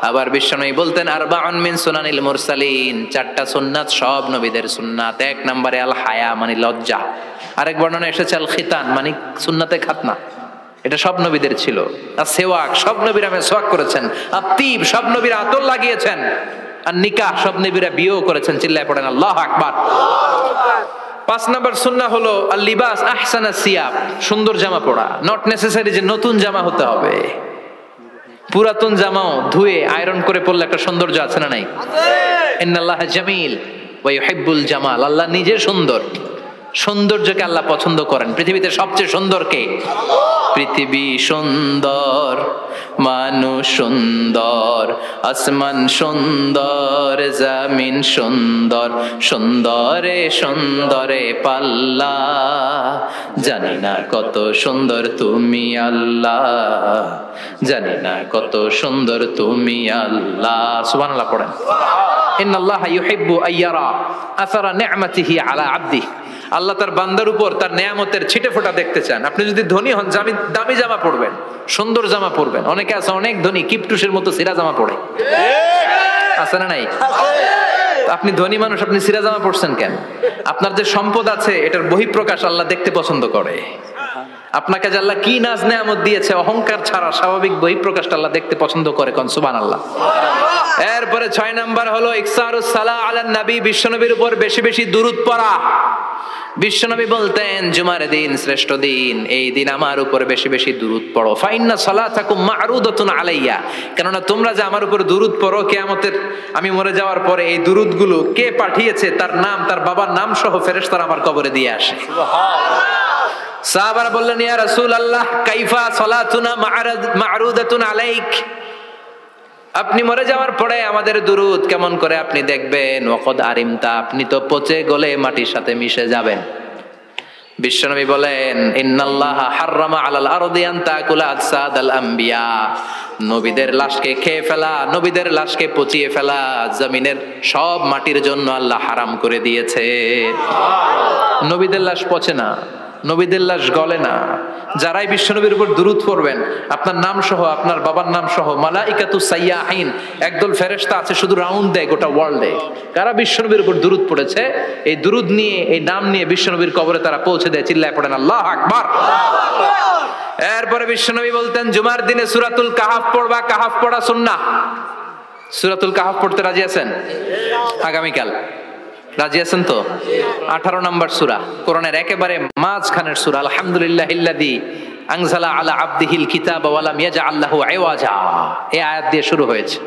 আবার বিশ্বনবী বলতেন আরবাউন মিন সুনানিল মুরসালিন। 4টা সুন্নাত সব নবীদের সুন্নাত। 1 নম্বরে আল হায়া মানে লজ্জা। আরেক বর্ণনা এসেছে আল খিতান মানে সুন্নাতে খাতনা, এটা সব নবীদের ছিল। আর সেওয়াক, সব নবীরা মেসওয়াক করেছেন। আত্তিব, সব নবীরা আতর লাগিয়েছেন। আর নিকাহ, সব নবীরা বিয়েও করেছেন। চিল্লায় পড়েন আল্লাহু আকবার। 5 নম্বর সুন্নাহ হলো আল লিবাস আহসানা সিয়াব, সুন্দর জামা পরা। নট নেসেসারি যে নতুন জামা হতে হবে, পুরাতন জামাও ধুয়ে আয়রন করে পরলে একটা সৌন্দর্য আছে না নাই? ইন্নাল্লাহা জামিল ওয়া ইউহিব্বুল জামাল। আল্লাহ নিজে সুন্দর, সৌন্দর্যকে আল্লাহ পছন্দ করেন। পৃথিবীতে সবচেয়ে সুন্দর কে? পৃথিবী সুন্দর, মানুষ সুন্দর, আসমান সুন্দর, জমিন সুন্দর, সুন্দরে সুন্দরে পাল্লা, জানি না কত সুন্দর তুমি আল্লাহ, জানি না কত সুন্দর তুমি আল্লাহ। সুবহানাল্লাহ পড়েন। ইন্নাল্লাহা ইউহিব্বু আইয়ারা আসারা নি'মাতিহি আলা আবদিহি। আল্লাহ তার বান্দার উপর তার নেয়ামতের ছিটে ফোঁটা দেখতে চান। আপনি যদি ধনী হন, দামি জামা পরবেন, সুন্দর জামা পরবেন। অনেকে আছে অনেক ধনী, কিপটুসের মতো সিরা জামা পরে, আছে না নাই? আপনি ধনী মানুষ, আপনি সিরা জামা পরছেন কেন? আপনার যে সম্পদ আছে এটার বহিঃপ্রকাশ আল্লাহ দেখতে পছন্দ করে। আপনাকে যে আল্লাহ কি নাজ নেয়ামত দিয়েছে, অহংকার ছাড়া স্বাভাবিক বহিঃপ্রকাশটা আল্লাহ দেখতে পছন্দ করে। কোন সুবহানাল্লাহ। এরপরে 6 নাম্বার হলো ইকসারুস সালাহ আলান নবী, বিশ্বনবীর উপর বেশি বেশি দুরূদ পড়া। বিশ্বনবী বলতেন জুমার দিন শ্রেষ্ঠ দিন, এই দিন আমার উপর বেশি বেশি দুরূদ পড়ো। ফাইন্না সালাতাকুম মা'রুদাতুন আলাইয়া, কেননা তোমরা যে আমার উপর দুরূদ পড়ো, কিয়ামতের আমি মরে যাওয়ার পরে এই দুরূদগুলো কে পাঠিয়েছে তার নাম, তার বাবার নাম সহ ফেরেশতারা আমার কবরে দিয়ে আসে। সাহাবারা বললেন ইয়া রাসূলুল্লাহ কাইফা সালাতুনা মা'রুদাতুন আলাইক, আপনি মরে যাওয়ার পরে আমাদের দুরূদ কেমন করে আপনি দেখবেন? ওয়াকাদ আরিমতা, আপনি তো পচে গলে মাটির সাথে মিশে যাবেন। বিশ্বনবী বলেন ইন্নাল্লাহা হাররামা আলাল আরদি আন তাকুলা আজসাদাল আম্বিয়া, নবীদের লাশকে খেয়ে ফেলা, নবীদের লাশকে পচিয়ে ফেলা জমিনের সব মাটির জন্য আল্লাহ হারাম করে দিয়েছে। নবীদের লাশ পচে না, নবীদের লাশ গলে না। যারাই বিশ্বনবীর উপর দুরূদ পড়বেন, আপনার নাম সহ, আপনার বাবার নাম সহ, মালাইকাতু সাইয়াহিন, একদল ফেরেশতা আছে শুধু রাউন্ড দেয় গোটা ওয়ার্ল্ডে। কারা বিশ্বনবীর উপর দুরূদ পড়েছে, এই দুরূদ নিয়ে, এই নাম নিয়ে বিশ্বনবীর কবরে তারা পৌঁছে দেয়। চিল্লায় পড়েন আল্লাহু আকবার। এরপরে বিশ্বনবী বলতেন জুমার দিনে সূরাতুল কাহাফ পড়বা, কাহাফ পড়া সুন্নাহ। সূরাতুল কাহাফ পড়তে রাজি আছেন? আগামীকাল রাজি আছেন তো? 18 নম্বর সূরা, কোরআনের একেবারে মাঝখানের সূরা। আলহামদুলিল্লাহিল্লাযী আনজালা আলা আবদিহিল কিতাবা ওয়া লাম ইয়াজআল লাহু ইওয়াজা, এই আয়াত দিয়ে শুরু হয়েছে,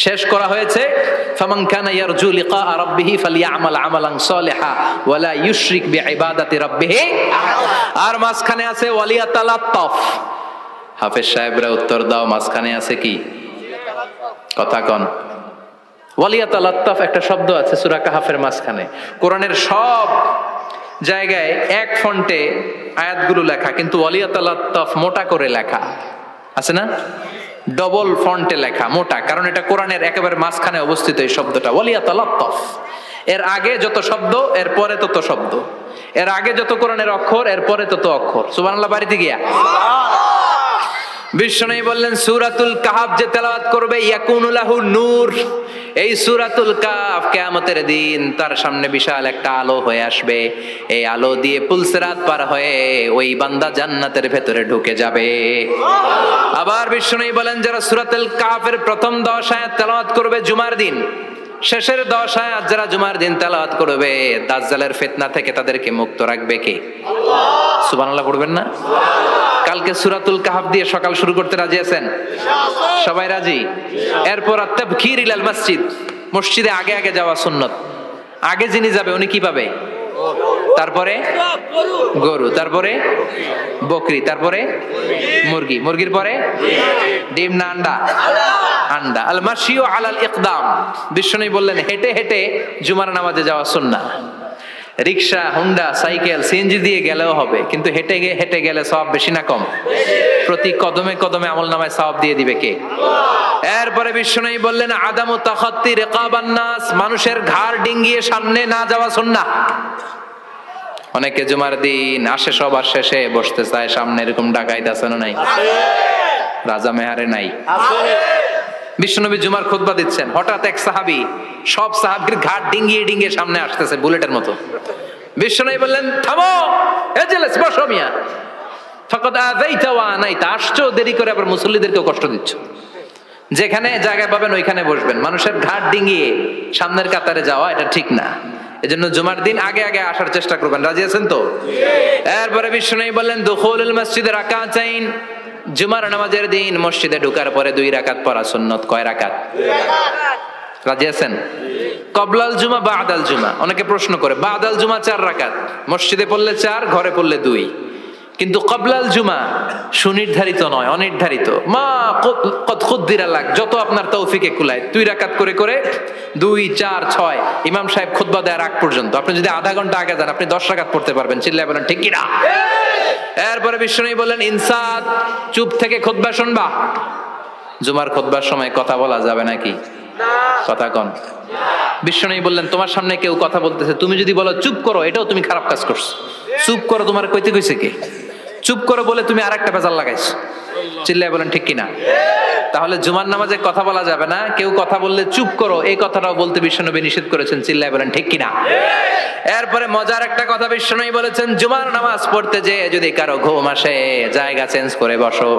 শেষ করা হয়েছে ফামান কানা ইয়ারজু লিকা রাব্বিহি ফালইআমাল আমালান সালিহা ওয়া লা ইউশরিক বিইবাদাতি রাব্বিহি। আর মাঝখানে আছে ওয়ালিয়াতালাত্তাফ। হাফেজ সাহেবরা উত্তর দাও, মাঝখানে আছে কি? কথা কন। ওয়ালিয়াতালাত্তাফ একটা শব্দ আছে সূরা কাহাফের মাঝখানে। কোরআনের সব জায়গায় এক ফন্টে আয়াতগুলো লেখা, কিন্তু ওয়ালিয়াতালাত্তাফ মোটা করে লেখা আছে না? ডবল ফন্টে লেখা, মোটা, কারণ এটা কোরআনের একেবারে মাঝখানে অবস্থিত এই শব্দটা ওয়ালিয়াতালাত্তাফ। এর আগে যত শব্দ, এর পরে তত শব্দ, এর আগে যত কোরআনের অক্ষর, এর পরে তত অক্ষর। সুবহানাল্লাহ বাড়িতে গিয়া বিশ্বনবী বললেন সূরাতুল কাহাফ যে তেলাওয়াত করবে ইয়াকুনু লাহু নূর, এই সূরাতুল কাহাফ কিয়ামতের দিন তার সামনে বিশাল একটা আলো হয়ে আসবে। এই আলো দিয়ে পুলসিরাত পার হয়ে ওই বান্দা জান্নাতের ভেতরে ঢুকে যাবে। আবার বিশ্বনবী বলেন যারা সূরাতুল কাহাফের প্রথম 10 আয়াত তেলাওয়াত করবে জুমার দিন, শেষের 10 আয়াত যারা জুমার দিন তেলাওয়াত করবে, দাজ্জালের ফিতনা থেকে তাদেরকে মুক্ত রাখবে কে? আল্লাহ। সুবহানাল্লাহ পড়বেন না? কালকে সূরাতুল কাহাফ দিয়ে সকাল শুরু করতে রাজি আছেন? সবাই রাজি? এরপর আত-তাবকির ইলাল মসজিদ, মসজিদে আগে আগে যাওয়া সুন্নাত। আগে যিনি যাবে উনি কি পাবে? তারপরে গরু, তারপরে বকরি, তারপরে মুরগি, মুরগির পরে ডিম না আন্ডা? আন্ডা। আল মাশিউ আলাল ইকদাম, বিশ্বনবী বললেন হেঁটে হেঁটে জুমার নামাজে যাওয়া সুন্নাহ। রিকশা, হুন্ডা, সাইকেল, সিএনজি দিয়ে গেলেও হবে, কিন্তু হেঁটে হেঁটে গেলে সওয়াব বেশি না কম? প্রতি কদমে কদমে আমলনামায় সওয়াব দিয়ে দিবে কে? এরপরে বিশ্বনবী বললেন আদামু তাখাত্তি রিকাবান নাস, মানুষের ঘাড় ডিঙ্গিয়ে সামনে না যাওয়া সুন্নাহ। অনেকে জুমার দিন আসে সবার শেষে বসতে চায় সামনে, এরকম ডাকাইত আছে না নাই? রাজা মেহারে নাই? বিশ্বনবী জুমার খুতবা দিচ্ছেন, হঠাৎ এক সাহাবী সব সাহাবীর ঘাট ডিঙ্গিয়ে ডিঙ্গিয়ে সামনে আসতেছে বুলেটের মতো। বিশ্বনবী বললেন থামো, এজেলেস বসো মিয়া, ফাকাদ আযাইতা ওয়া আনাইতা, আসছো দেরি করে আবার মুসল্লিদেরকে কষ্ট দিচ্ছ। যেখানে জায়গা পাবেন ওইখানে বসবেন, মানুষের ঘাট ডিঙ্গিয়ে সামনের কাতারে যাওয়া এটা ঠিক না। এজন্য জুমার দিন আগে আগে আসার চেষ্টা করবেন। রাজি আছেন তো? এরপরে বিশ্বনবী বললেন দুখুলুল মসজিদে রাকাতাইন, জুমার নামাজের দিন মসজিদে ঢোকার পরে 2 রাকাত পড়া সুন্নাত। কয় রাকাত? রাজি আছেন? কবলাল জুমা বাদাল জুমা, অনেকে প্রশ্ন করে বাদাল জুমা 4 রাকাত, মসজিদে পড়লে 4, ঘরে পড়লে 2, কিন্তু কবলাল জুমা সুনির্ধারিত নয়, অনির্ধারিত। মা কত খুদ্দিরা লাগ, যত আপনার তৌফিকে কুলায় 2 রাকাত করে করে 2, 4, 6 ইমাম সাহেব খুতবা দেওয়ার আগ পর্যন্ত আপনি যদি আধা ঘন্টা আগে যান আপনি 10 রাকাত পড়তে পারবেন। চিল্লায় বলেন ঠিক কিনা? এরপরে বিশ্বনবী বললেন ইনসাত, চুপ থেকে খুতবা শুনবা। জুমার খুতবার সময় কথা বলা যাবে নাকি? কথা কন। বিশ্বনবী বললেন তোমার সামনে কেউ কথা বলতেছে, তুমি যদি বলো চুপ করো, এটাও তুমি খারাপ কাজ করছো। চুপ করো তোমার কইতে কইছে কে? চুপ করো বলে তুমি আরেকটা ভেজাল লাগাইছো। চিল্লায় বলেন ঠিক কিনা? তাহলে জুমার নামাজে কথা বলা যাবে না, কেউ কথা বললে চুপ করো এই কথাটাও বলতে বিশ্বনবী নিষেধ করেছেন। চিল্লায় বলেন ঠিক কিনা? এরপরে মজার একটা কথা বিশ্বনবী বলেছেন, জুমার নামাজ পড়তে যেয়ে যদি কারো ঘুম আসে জায়গা চেঞ্জ করে বসো।